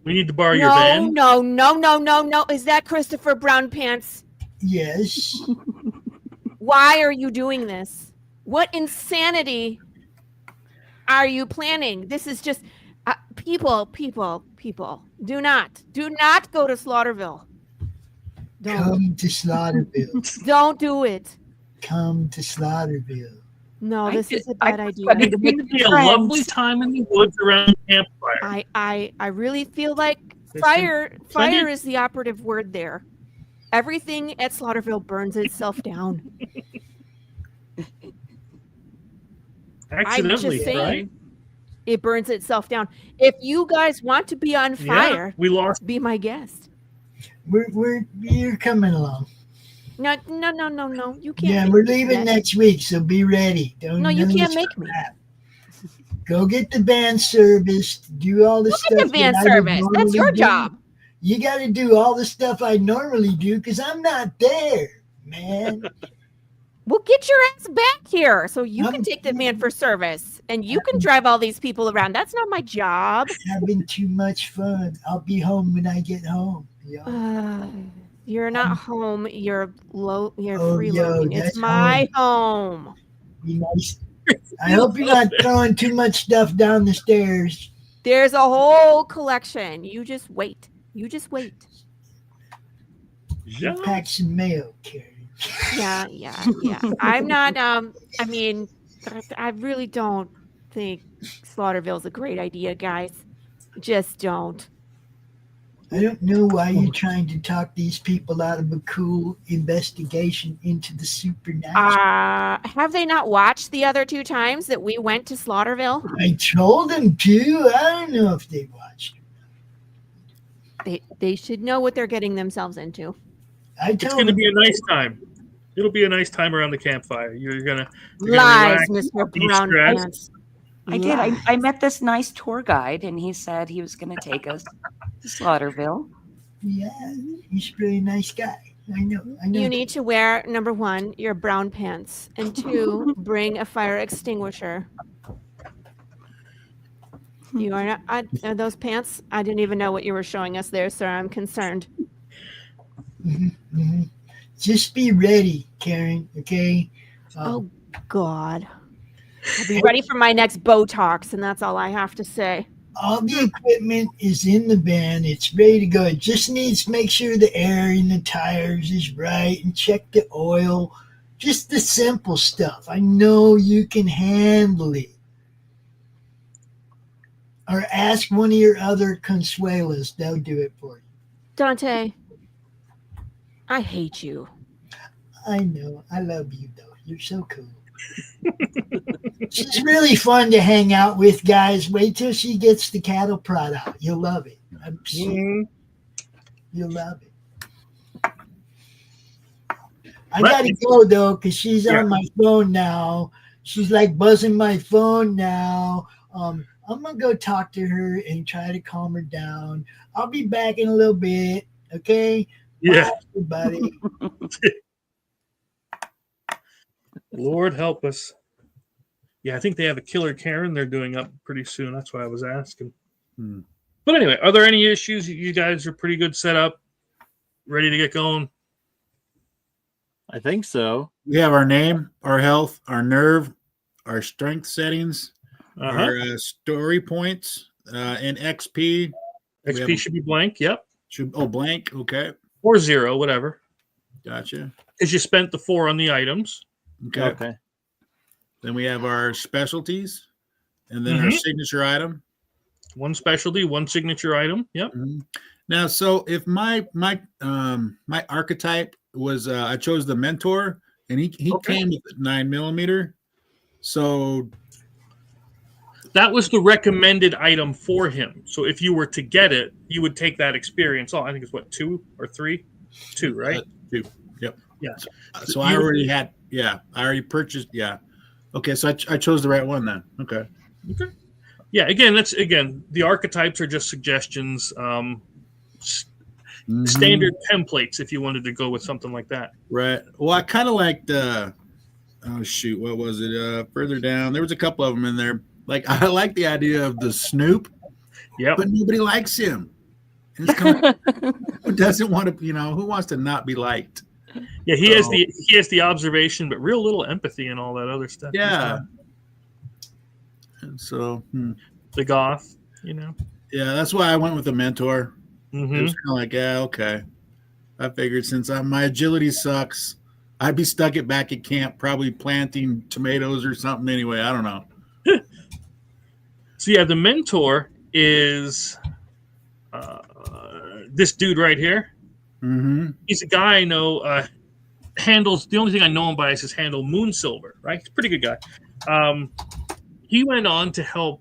We need to borrow your van. No. Is that Christopher Brown Pants? Yes. Why are you doing this? What insanity are you planning? This is just people. Do not go to Slaughterville. Don't. Come to Slaughterville. Don't do it. Come to Slaughterville. No, this is a I bad idea. need It's going to be a lovely time in the woods around the campfire. I really feel like Cindy? fire is the operative word there. Everything at Slaughterville burns itself down. Accidentally, saying. right? It burns itself down. If you guys want to be on fire, We lost. be my guest. You're coming along. No. You can't. Yeah, make we're me do leaving that. next week, so be ready. Don't No, you none of can't this make me. crap. Go get the van serviced. Do all the Look stuff. at the van that I would service. That's normally your do. job. You got to do all the stuff I normally do because I'm not there, man. Well, get your ass back here so you can I'm- take the van for service and you can drive all these people around. That's not my job. Having too much fun. I'll be home when I get home. Yo. You're not home. You're Oh, freeloading. yo, It's that's my home. Be nice. I hope you're not throwing too much stuff down the stairs. There's a whole collection. You just wait. Yeah. Pack some mail, Karen. Yeah. I'm not. I mean, I really don't think Slaughterville's a great idea, guys. Just don't. I don't know why you're trying to talk these people out of a cool investigation into the supernatural. Have they not watched the other 2 times that we went to Slaughterville? I told them to. I don't know if they watched. They should know what they're getting themselves into. I It's told going to them. be a nice time. It'll be a nice time around the campfire. You're gonna Lies, relax, Mr. be Brown stressed. Pants. I did. Lies. I met this nice tour guide, and he said he was going to take us to Slaughterville. Yeah, he's a really nice guy. I know. You need to wear, number 1, your brown pants, and 2, bring a fire extinguisher. You are not. Are those pants? I didn't even know what you were showing us there, sir. I'm concerned. Mhm. Just be ready, Karen. Okay. Oh God, I'll be ready for my next Botox, and that's all I have to say. All the equipment is in the van. It's ready to go. It just needs to make sure the air in the tires is right and check the oil. Just the simple stuff. I know you can handle it. Or ask one of your other consuelos. They'll do it for you. Dante, I hate you. I know. I love you, though. You're so cool. She's really fun to hang out with, guys. Wait till she gets the cattle prod out. You'll love it. I'm sure. You'll love it. I gotta go though, because she's on my phone now. She's like buzzing my phone now. I'm gonna go talk to her and try to calm her down. I'll be back in a little bit. Okay. Yeah. Bye, everybody. Lord help us. Yeah, I think they have a Killer Karen they're doing up pretty soon. That's why I was asking. Hmm. But anyway, are there any issues? You guys are pretty good set up, ready to get going? I think so. We have our name, our health, our nerve, our strength settings, our story points, and XP. XP should be blank. Yep. Blank. Okay. Or 0, whatever. Gotcha. Because you spent the 4 on the items. Okay. Then we have our specialties, and then our signature item. 1 specialty, 1 signature item. Yep. Mm-hmm. Now, so if my archetype was, I chose the mentor, and he came with 9mm. So that was the recommended item for him. So if you were to get it, you would take that experience. Oh, I think it's what, 2 or 3? 2, right? 2. Yep. Yeah. So I already had. Yeah, I already purchased. Yeah. Okay, so I chose the right one then. Okay. Okay. Yeah. Again, the archetypes are just suggestions. Standard templates if you wanted to go with something like that. Right. Well, I kind of liked oh shoot, what was it? Further down, there was a couple of them in there. Like I like the idea of the Snoop. Yeah. But nobody likes him. And it's kind of, who doesn't want to, who wants to not be liked? Yeah, he has the observation, but real little empathy and all that other stuff. Yeah. And so the goth, Yeah, that's why I went with the mentor. Mm-hmm. It was kind of like, yeah, okay. I figured since my agility sucks, I'd be stuck back at camp, probably planting tomatoes or something anyway. I don't know. So yeah, the mentor is this dude right here. Mm-hmm. He's a guy I know. Handles the only thing I know him by is his handle, Moonsilver. Right, he's a pretty good guy. He went on to help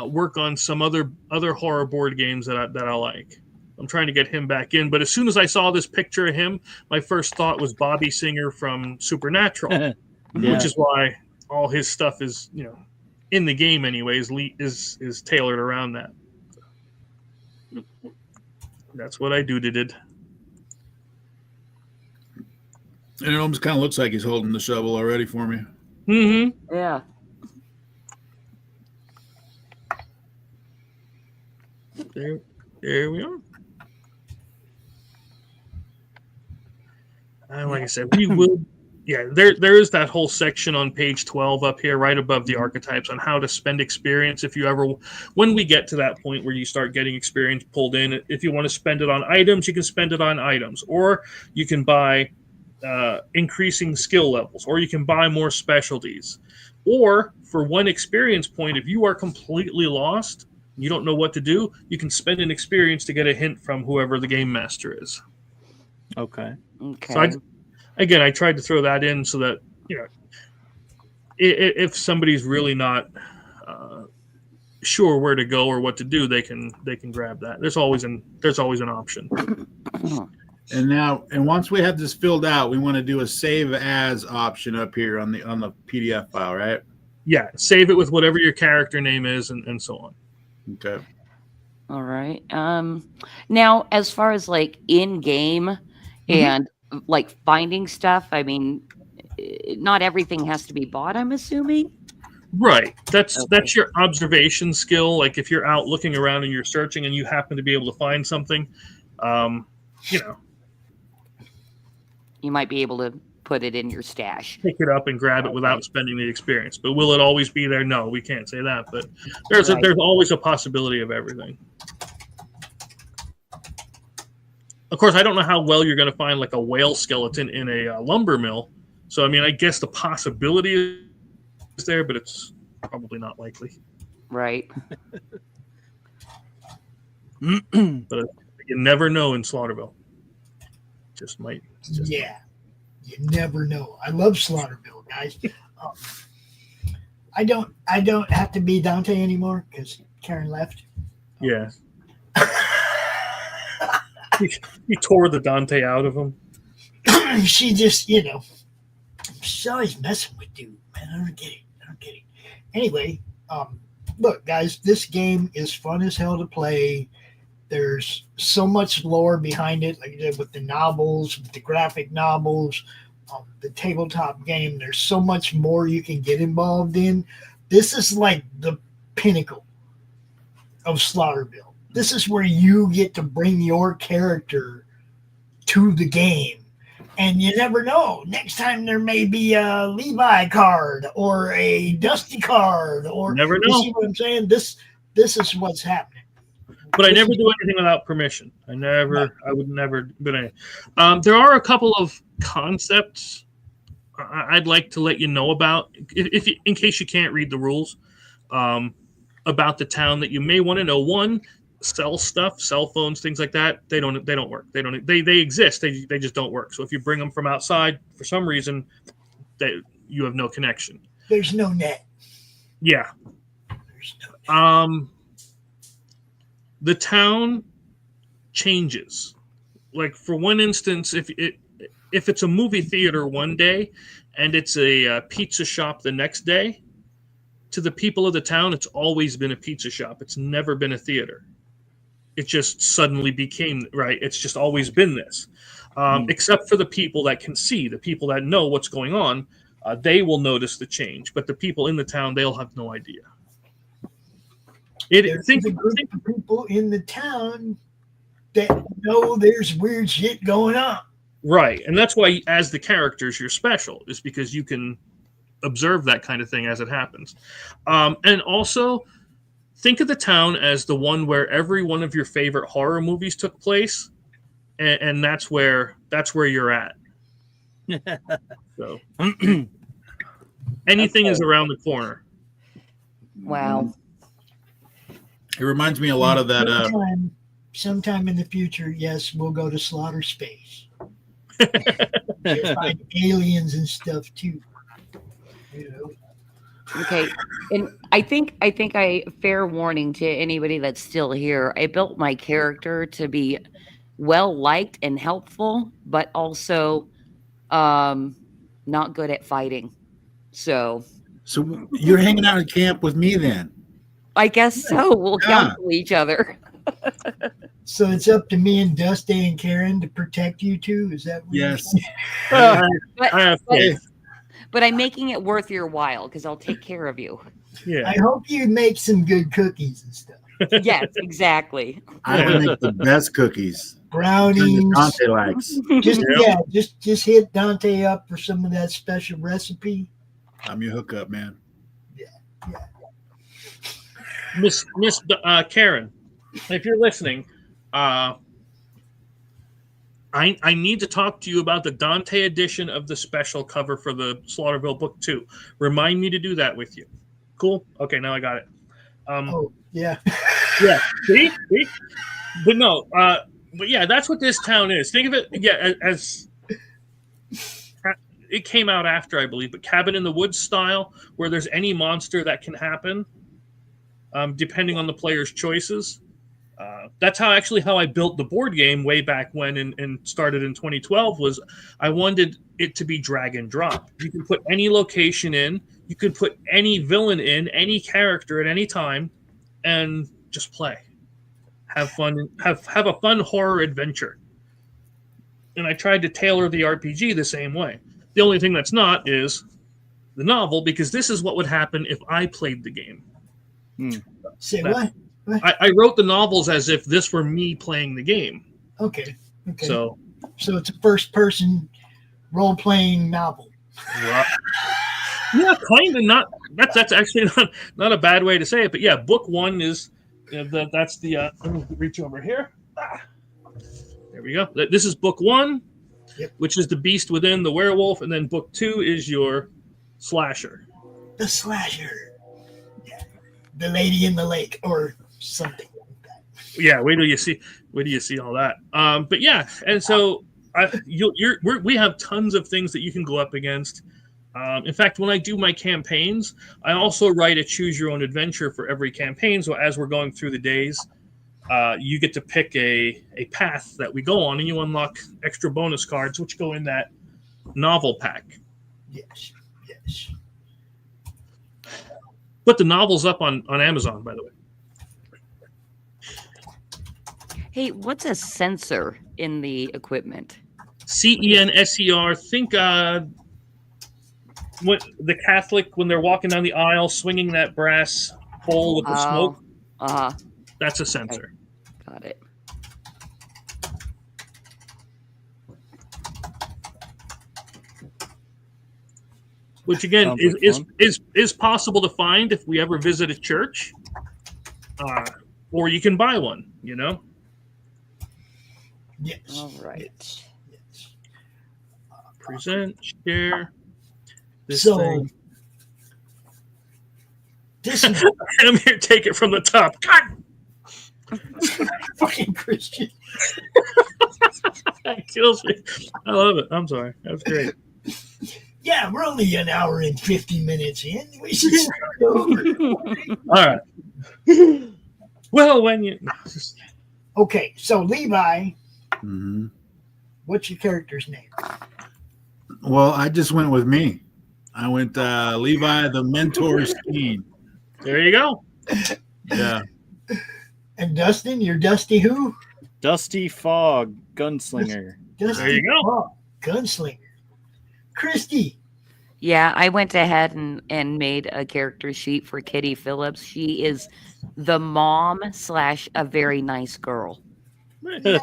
work on some other horror board games that I like. I'm trying to get him back in, but as soon as I saw this picture of him, my first thought was Bobby Singer from Supernatural, which is why all his stuff is in the game anyways is tailored around that. That's what I did. And it almost kind of looks like he's holding the shovel already for me. Mm-hmm. Yeah. There we are. Like I said, we will. Yeah, there is that whole section on page 12 up here, right above the archetypes, on how to spend experience. When we get to that point where you start getting experience pulled in, if you want to spend it on items, you can spend it on items, or you can buy increasing skill levels, or you can buy more specialties, or for 1 experience point, if you are completely lost, you don't know what to do, you can spend an experience to get a hint from whoever the game master is. Okay. So I tried to throw that in so that if somebody's really not sure where to go or what to do, they can grab that. There's always an option. And once we have this filled out, we want to do a save as option up here on the PDF file, right? Yeah, save it with whatever your character name is and so on. Okay. All right. Now, as far as like in game and like finding stuff, I mean, not everything has to be bought, I'm assuming. Right. That's your observation skill. Like if you're out looking around and you're searching and you happen to be able to find something, you might be able to put it in your stash. Pick it up and grab it without spending the experience. But will it always be there? No, we can't say that. But there's always a possibility of everything. Of course, I don't know how well you're going to find like a whale skeleton in a lumber mill. So, I mean, I guess the possibility is there, but it's probably not likely. Right. But you never know in Slaughterville. Just might. Yeah. You never know. I love Slaughterville, guys. I don't have to be Dante anymore because Karen left. Yeah. He tore the Dante out of him. She just, she's always messing with dude, man. I don't get it. Anyway, look, guys, this game is fun as hell to play. There's so much lore behind it, like you did with the novels, with the graphic novels, the tabletop game. There's so much more you can get involved in. This is like the pinnacle of Slaughterville. This is where you get to bring your character to the game. And you never know. Next time there may be a Levi card or a Dusty card, or Never you know. see what I'm saying? This is what's happening. But I never do anything without permission. I would never. But there are a couple of concepts I'd like to let you know about, if in case you can't read the rules, about the town that you may want to know. One, sell stuff, cell phones, things like that. They don't work. They exist. They just don't work. So if you bring them from outside for some reason, you have no connection. There's no net. Yeah. There's no net. The town changes. Like, for one instance, if it's a movie theater one day and it's a pizza shop the next day, to the people of the town, it's always been a pizza shop. It's never been a theater. It just suddenly became, right? It's just always been this. Except for the people that can see, the people that know what's going on, they will notice the change. But the people in the town, they'll have no idea. There's a group of people in the town that know there's weird shit going on. Right. And that's why, as the characters, you're special, is because you can observe that kind of thing as it happens. And also, think of the town as the one where every one of your favorite horror movies took place, and that's where you're at. So anything is around the corner. Wow. It reminds me a lot of that. Sometime in the future, yes, we'll go to Slaughter Space. You'll find aliens and stuff too. You know. Okay, and I think fair warning to anybody that's still here. I built my character to be well liked and helpful, but also not good at fighting. So you're hanging out at camp with me then? I guess so. We'll counsel each other. So it's up to me and Dusty and Karen to protect you two? Is that what you're Yes. saying? But I'm making it worth your while because I'll take care of you. Yeah. I hope you make some good cookies and stuff. Yes, exactly. I would make the best cookies. Brownies. Dante likes. Just hit Dante up for some of that special recipe. I'm your hookup, man. Yeah. Miss Karen, if you're listening, I need to talk to you about the Dante edition of the special cover for the Slaughterville Book 2. Remind me to do that with you. Cool? Okay, now I got it. Yeah. Yeah. See? But no, but yeah, that's what this town is. Think of it, as it came out after, I believe, but Cabin in the Woods style, where there's any monster that can happen, depending on the player's choices. That's how I built the board game way back when and started in 2012. Was I wanted it to be drag and drop. You can put any location in, you could put any villain in, any character at any time, and just play, have fun, have a fun horror adventure. And I tried to tailor the RPG the same way. The only thing that's not is the novel, because this is what would happen if I played the game. Say what? I wrote the novels as if this were me playing the game. Okay. So it's a first-person role-playing novel. Yeah, kind of not. That's actually not a bad way to say it. But yeah, book 1 is that's the. Let me reach over here. There we go. This is book 1, which is the beast within the werewolf, and then book 2 is your slasher. The slasher. Yeah. The lady in the lake, or something like that. Yeah, wait till you see all that. But yeah, and so we have tons of things that you can go up against. In fact, when I do my campaigns, I also write a choose your own adventure for every campaign. So as we're going through the days, you get to pick a path that we go on, and you unlock extra bonus cards, which go in that novel pack. Yes. But the novel's up on Amazon, by the way. Hey, what's a sensor in the equipment? CENSER. Think what the Catholic when they're walking down the aisle swinging that brass bowl with the smoke. Uh-huh. That's a sensor. Got it. Which again Sounds like is possible to find if we ever visit a church, or you can buy one. You know. Yes. All right. Yes. Present, share. This So thing. this is I'm here. Take it from the top. God, fucking Christian. that kills me. I love it. I'm sorry. That's great. Yeah, we're only an hour and 50 minutes in. We should start over. All right. Well, when you Okay, so Levi, Mhm. what's your character's name? Well, I just went with me. I went Levi the Mentor Skeen. there you go. Yeah. And Dustin, you're Dusty who? Dusty Fog, Gunslinger. Dusty There you go. Fog, Gunslinger. Christy, Yeah, I went ahead and made a character sheet for Kitty Phillips. She is the mom / a very nice girl. yeah.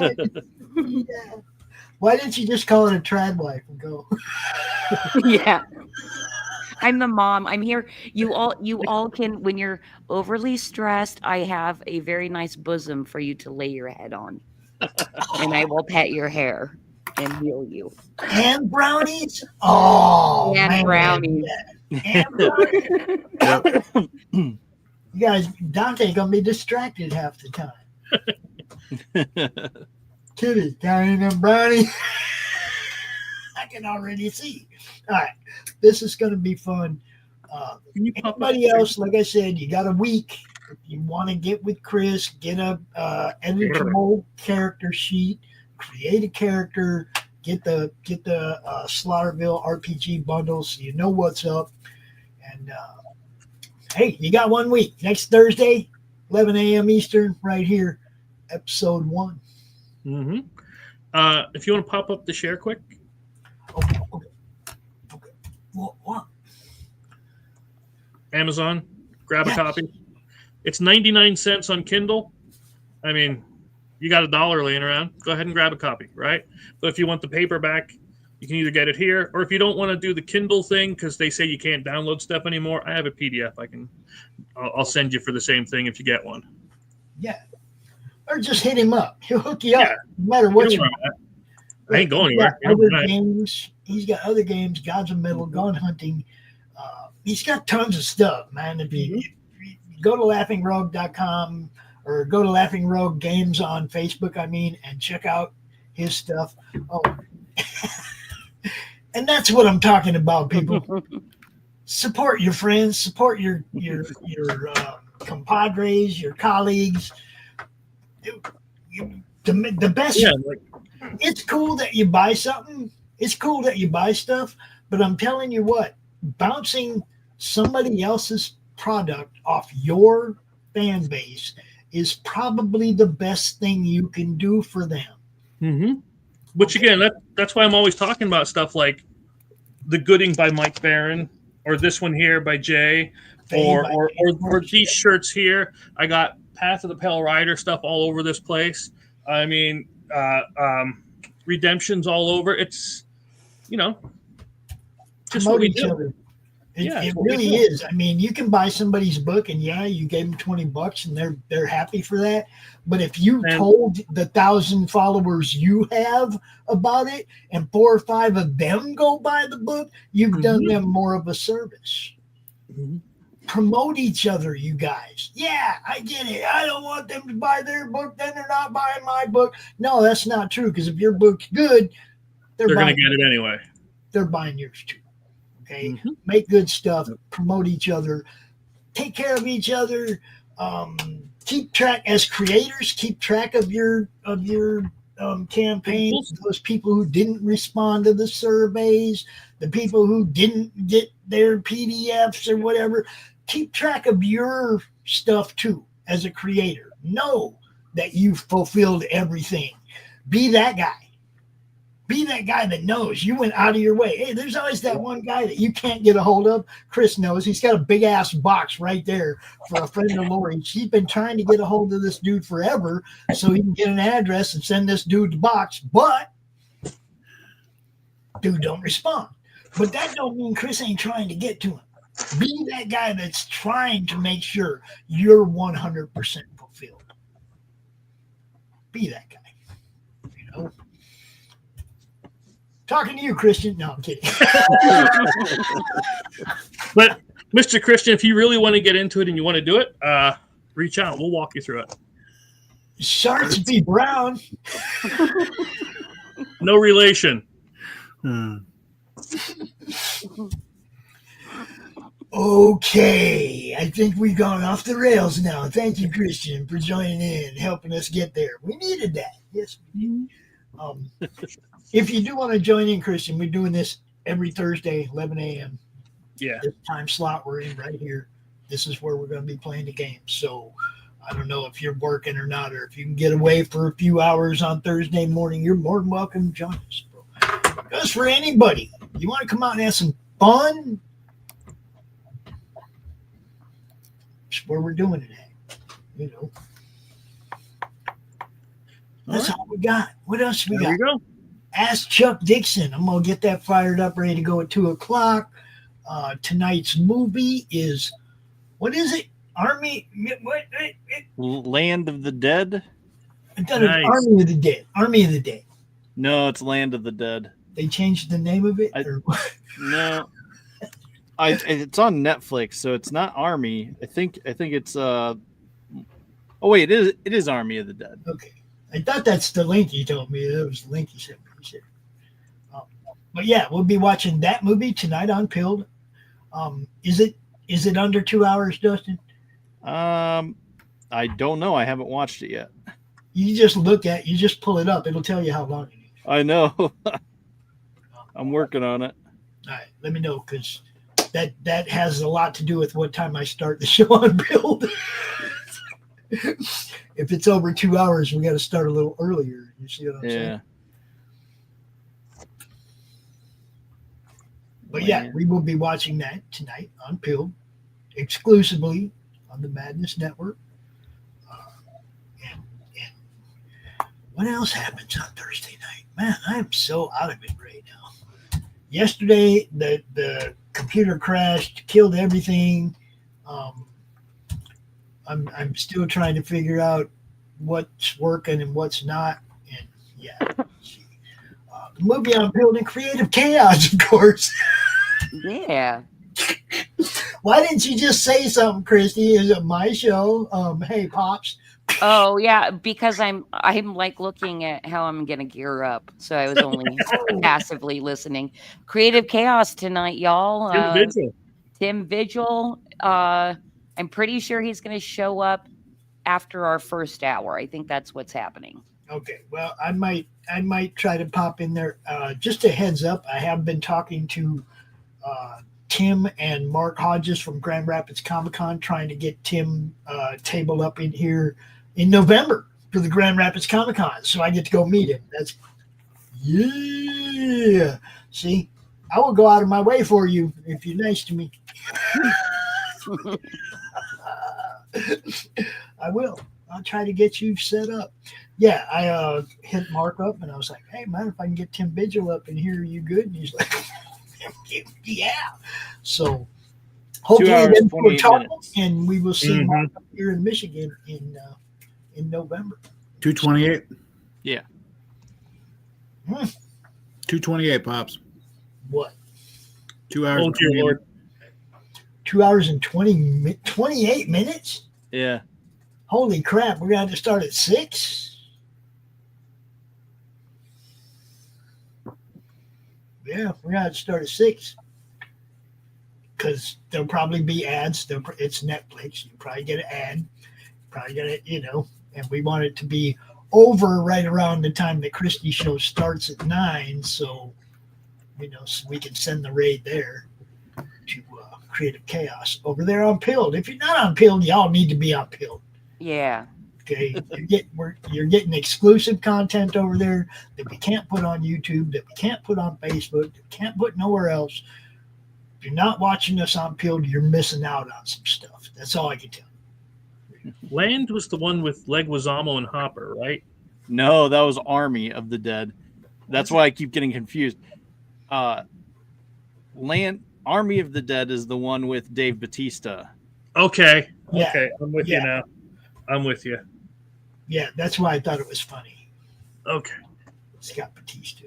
Why didn't you just call it a trad wife and go? Yeah. I'm the mom. I'm here. You all can, when you're overly stressed, I have a very nice bosom for you to lay your head on. And I will pet your hair and heal you. Hand brownies? Oh, And man. brownies. Hand brownies. Yep. You guys, Dante gonna be distracted half the time. Kitty, carrying them brownie. I can already see. All right, this is going to be fun. Can you pop Anybody up- else? Like I said, you got a week. If you want to get with Chris, get a editable character sheet, create a character, get the Slaughterville RPG bundle, so you know what's up. And hey, you got 1 week. Next Thursday, 11 a.m. Eastern, right here, episode 1. Mm-hmm. If you want to pop up the share quick. Okay. What? Amazon, grab a Yes. copy. It's 99 cents on Kindle. I mean, you got $1 laying around. Go ahead and grab a copy, right? But if you want the paperback, you can either get it here, or if you don't want to do the Kindle thing because they say you can't download stuff anymore, I have a PDF. I'll send you for the same thing if you get one. Yeah. Or just hit him up. He'll hook you up. Yeah. No matter what you want. I ain't going He's got anywhere. You know, other right. games. He's got other games, Gods of Metal, Gun Hunting. He's got tons of stuff, man. If you go to laughingrogue.com or go to Laughing Rogue Games on Facebook, and check out his stuff. Oh, and that's what I'm talking about, people. Support your friends, support your compadres, your colleagues. The best. Yeah, like, It's cool that you buy something. It's cool that you buy stuff, but I'm telling you what, bouncing somebody else's product off your fan base is probably the best thing you can do for them. mm-hmm. Which again, that's why I'm always talking about stuff like The Gooding by Mike Barron, or this one here by Jay, or these shirts here. I got Path of the Pale Rider stuff all over this place. I mean, Redemption's all over. It's, just what Promote we each do. other. Yeah, It it's what we really do. is. I mean, you can buy somebody's book, and you gave them $20, and they're happy for that. But if you And- told the 1,000 followers you have about it, and 4 or 5 of them go buy the book, you've done them more of a service. Mhm. Promote each other, you guys. Yeah, I get it. I don't want them to buy their book, then they're not buying my book. No, that's not true. Because if your book's good, They're going buying to get it anyway. they're buying yours too. Okay, Mhm. make good stuff, promote each other, take care of each other. Keep track as creators. Keep track of your campaigns. Those people who didn't respond to the surveys, the people who didn't get their PDFs or whatever. Keep track of your stuff too as a creator. Know that you've fulfilled everything. Be that guy. Be that guy that knows you went out of your way. Hey, there's always that one guy that you can't get a hold of. Chris knows. He's got a big ass box right there for a friend of Lori. She's been trying to get a hold of this dude forever so he can get an address and send this dude the box, but dude don't respond. But that don't mean Chris ain't trying to get to him. Be that guy that's trying to make sure you're 100% fulfilled. Be that guy. You know? Talking to you, Christian. No, I'm kidding. But Mr. Christian, if you really want to get into it and you want to do it, reach out. We'll walk you through it. Sharks be brown. No relation. Okay, I think we've gone off the rails now. Thank you, Christian, for joining in, helping us get there. We needed that. Yes, we did. If you do want to join in, Christian, we're doing this every Thursday, 11 a.m. Yeah. This time slot we're in right here. This is where we're going to be playing the game. So I don't know if you're working or not, or if you can get away for a few hours on Thursday morning, you're more than welcome to join us. Just for anybody. You want to come out and have some fun? That's where we're doing it at. You know. That's all we got. What else we got? There you go. Ask Chuck Dixon. I'm going to get that fired up, ready to go at 2 o'clock. Tonight's movie is, what is it? Land of the Dead? I thought it was Army of the Dead. Army of the Dead. No, it's Land of the Dead. They changed the name of it? No. It's on Netflix, so it's not Army. I think it's oh wait, it is Army of the Dead. Okay. I thought that's the link you told me. That was the link you sent me. But yeah, we'll be watching that movie tonight on Pilled. Is it under 2 hours, Dustin? I don't know. I haven't watched it yet. You just pull it up. It'll tell you how long it is. I know. I'm working on it. All right, let me know, because that has a lot to do with what time I start the show on Build. If it's over 2 hours, we got to start a little earlier. You see what I'm saying? But yeah, we will be watching that tonight on Pilled, exclusively on the Madness Network. And what else happens on Thursday night? Man, I am so out of it right now. Yesterday, the computer crashed, killed everything. I'm still trying to figure out what's working and what's not. And yeah, the movie on Building Creative Chaos, of course. Yeah. Why didn't you just say something, Christy? Is it my show? Hey, Pops. Oh yeah, because I'm like looking at how I'm gonna gear up. So I was only passively listening. Creative Chaos tonight, y'all. Tim Vigil. I'm pretty sure he's gonna show up after our first hour. I think that's what's happening. Okay. Well, I might try to pop in there. Just a heads up, I have been talking to Tim and Mark Hodges from Grand Rapids Comic-Con, trying to get Tim table up in here in November for the Grand Rapids Comic-Con, so I get to go meet him. That's yeah. See, I will go out of my way for you if you're nice to me. I will. I'll try to get you set up. Yeah, I hit Mark up and I was like, hey, man, if I can get Tim Vigil up in here, are you good? And he's like, yeah. So hopefully then we'll talk, and we will see Mark up here in Michigan in November. 228. Yeah. 228, Pops. What? 2 hours. Oh, dear Lord. 2 hours and 28 minutes? Yeah. Holy crap, we're going to have to start at 6? Yeah, we're going to have to start at 6. Because there'll probably be ads. It's Netflix. You probably get an ad. Probably get it, and we want it to be over right around the time the Christie show starts at 9. So, so we can send the raid there to Creative Chaos over there on Pilled. If you're not on Pilled, y'all need to be on Pilled. Yeah. Okay, you're getting exclusive content over there that we can't put on YouTube, that we can't put on Facebook, that we can't put nowhere else. If you're not watching us on Pilled, you're missing out on some stuff. That's all I can tell you. Land was the one with Leguizamo and Hopper, right? No, that was Army of the Dead. That's why I keep getting confused. Army of the Dead is the one with Dave Bautista. Okay. Yeah. Okay. I'm with you now. I'm with you. Yeah, that's why I thought it was funny. Okay. Scott Batista.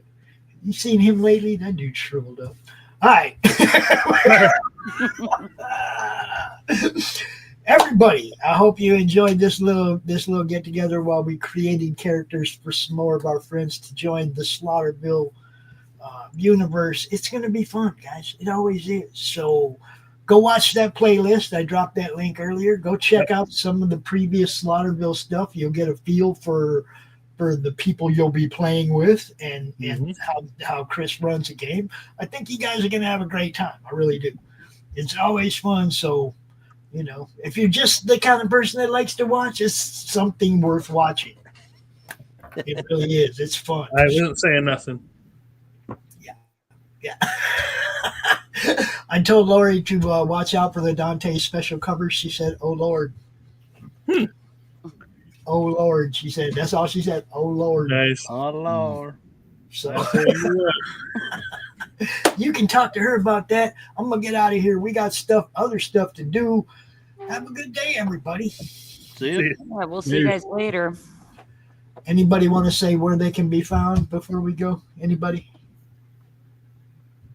You seen him lately? That dude shriveled up. All right. Everybody, I hope you enjoyed this little get together while we created characters for some more of our friends to join the Slaughterville universe. It's going to be fun, guys. It always is. So go watch that playlist. I dropped that link earlier. Go check out some of the previous Slaughterville stuff. You'll get a feel for the people you'll be playing with and how Chris runs a game. I think you guys are going to have a great time. I really do. It's always fun. So, you know, if you're just the kind of person that likes to watch, it's something worth watching. It really is. It's fun. I wasn't saying nothing. Yeah. I told Lori to watch out for the Dante special covers. She said, "Oh Lord." Oh Lord, she said. That's all she said. Oh Lord. Nice. Oh Lord. So you can talk to her about that. I'm gonna get out of here. We got other stuff to do. Have a good day, everybody. See you. Yeah, we'll see you guys later. Anybody want to say where they can be found before we go? Anybody?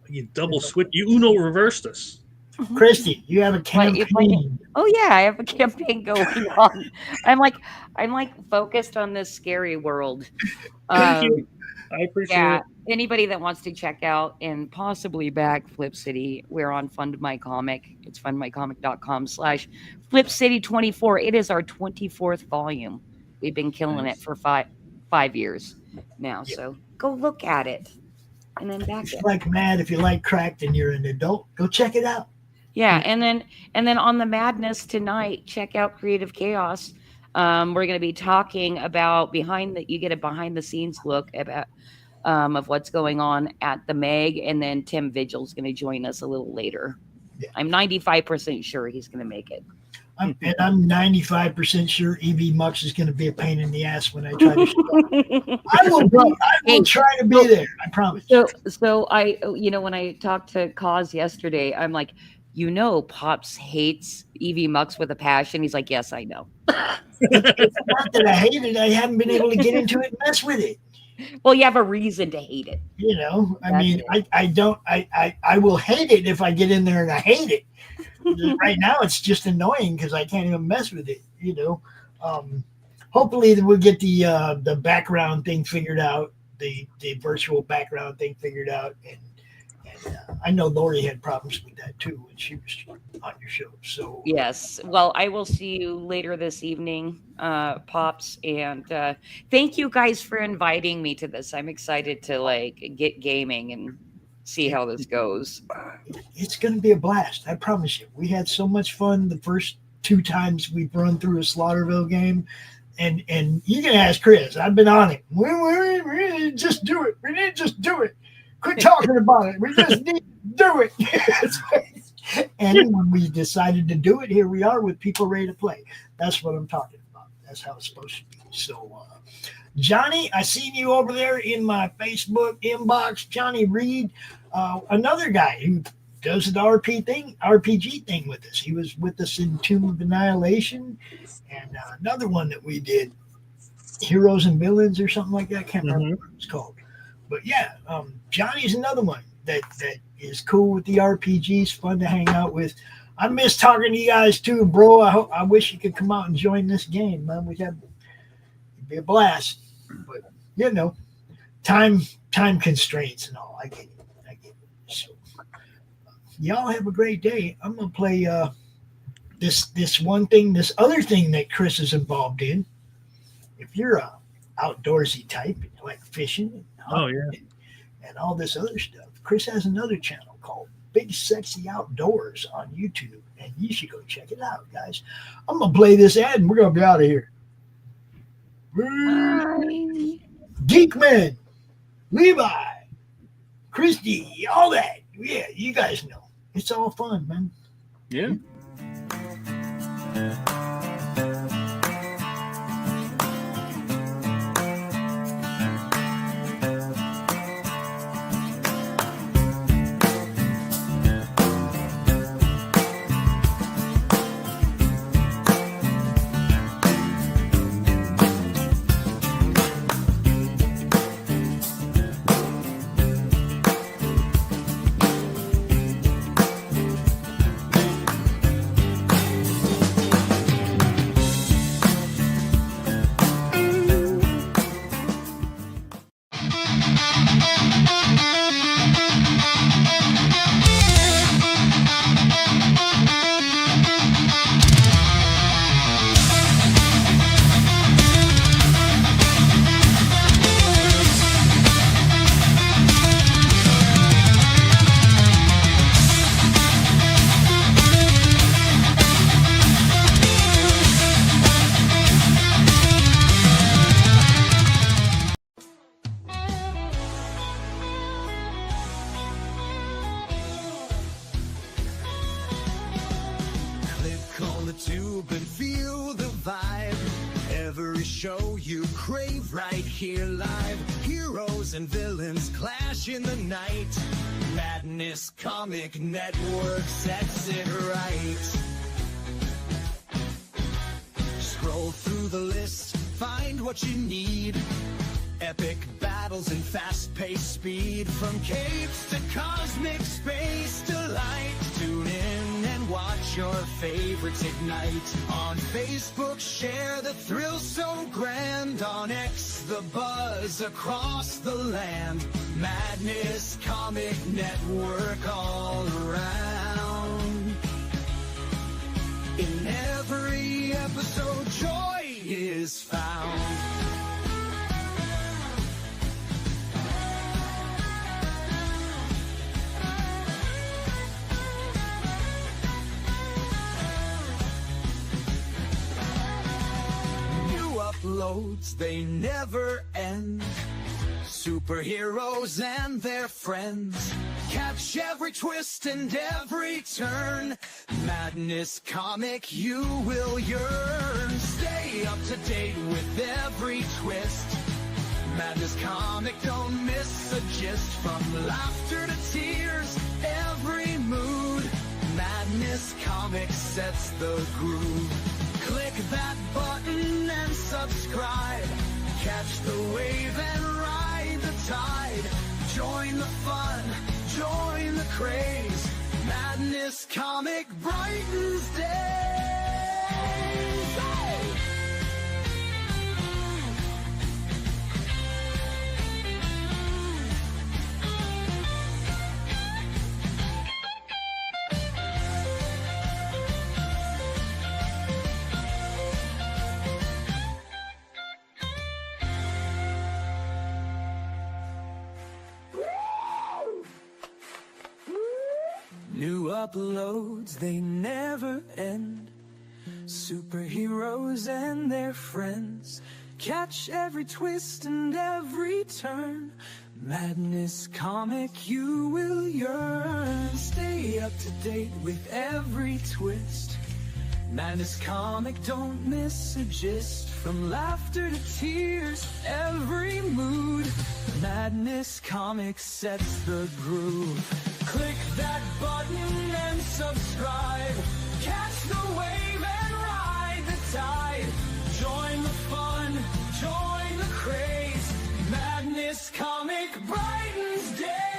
You double switch. You Uno reversed us. Christy, you have a campaign. Oh yeah, I have a campaign going on. I'm like focused on this scary world. Thank you. I appreciate it. Anybody that wants to check out and possibly back Flip City, we're on Fund My Comic. It's fundmycomic.com/FlipCity24. It is our 24th volume. We've been killing it for five years now. Yeah. So go look at it and then back If it. you like Mad, if you like Cracked and you're an adult, go check it out. Yeah, and then on the madness tonight, check out Creative Chaos. We're going to be talking about you get a behind the scenes look about of what's going on at the Meg, and then Tim Vigil's going to join us a little later. Yeah. I'm 95% sure he's going to make it. I'm 95% sure EV Mux is going to be a pain in the ass when I try to show up. I will try to be there. I promise. So I, when I talked to Cause yesterday, I'm like, Pops hates EV Mux with a passion. He's like, yes, I know. It's not that I hate it. I haven't been able to get into it and mess with it. Well, you have a reason to hate it. I will hate it if I get in there and I hate it. Right now, it's just annoying because I can't even mess with it. Hopefully we'll get the background thing figured out, the virtual background thing figured out, and I know Lori had problems with that too when she was on your show. So yes, well, I will see you later this evening, Pops, and thank you guys for inviting me to this. I'm excited to get gaming and see how this goes. It's going to be a blast. I promise you. We had so much fun the first 2 times we've run through a Slaughterville game. And you can ask Chris. I've been on it. We didn't just do it. We didn't just do it. Quit talking about it. We just need to do it. And when we decided to do it, here we are with people ready to play. That's what I'm talking about. That's how it's supposed to be. So, Johnny, I seen you over there in my Facebook inbox. Johnny Reed, another guy who does the RPG thing with us. He was with us in Tomb of Annihilation, and another one that we did, Heroes and Villains or something like that. I can't remember what it's called. But yeah, Johnny's another one that is cool with the RPGs, fun to hang out with. I miss talking to you guys too, bro. I wish you could come out and join this game, man. It'd be a blast. But time constraints and all. I get it. So y'all have a great day. I'm gonna play this other thing that Chris is involved in. If you're a outdoorsy type and you like fishing and hunting and all this other stuff, Chris has another channel called Big Sexy Outdoors on YouTube, and you should go check it out, guys. I'm gonna play this ad and we're gonna be out of here. Bye. Geekman, Levi, Christy, all that. Yeah, you guys know. It's all fun, man. Yeah. Click on the tube and feel the vibe. Every show you crave right here live. Heroes and villains clash in the night. Madness Comic Network sets it right. Scroll through the list, find what you need. Epic battles and fast-paced speed. From capes to cosmic space delight. Tune in and watch your favorites ignite. On Facebook, share the thrill so grand. On X, the buzz across the land. Madness Comic Network all around. In every episode, joy is found. Uploads, they never end. Superheroes and their friends. Catch every twist and every turn. Madness Comic, you will yearn. Stay up to date with every twist. Madness Comic, don't miss a gist. From laughter to tears, every mood. Madness Comic sets the groove. Click that button and subscribe. Catch the wave and ride the tide. Join the fun, join the craze. Madness Comic brightens days. Hey! New uploads, they never end. Superheroes and their friends. Catch every twist and every turn. Madness Comic, you will yearn. Stay up to date with every twist. Madness Comic, don't miss a gist. From laughter to tears, every mood. Madness Comic sets the groove. Click that button and subscribe. Catch the wave and ride the tide. Join the fun, join the craze. Madness Comic brightens day.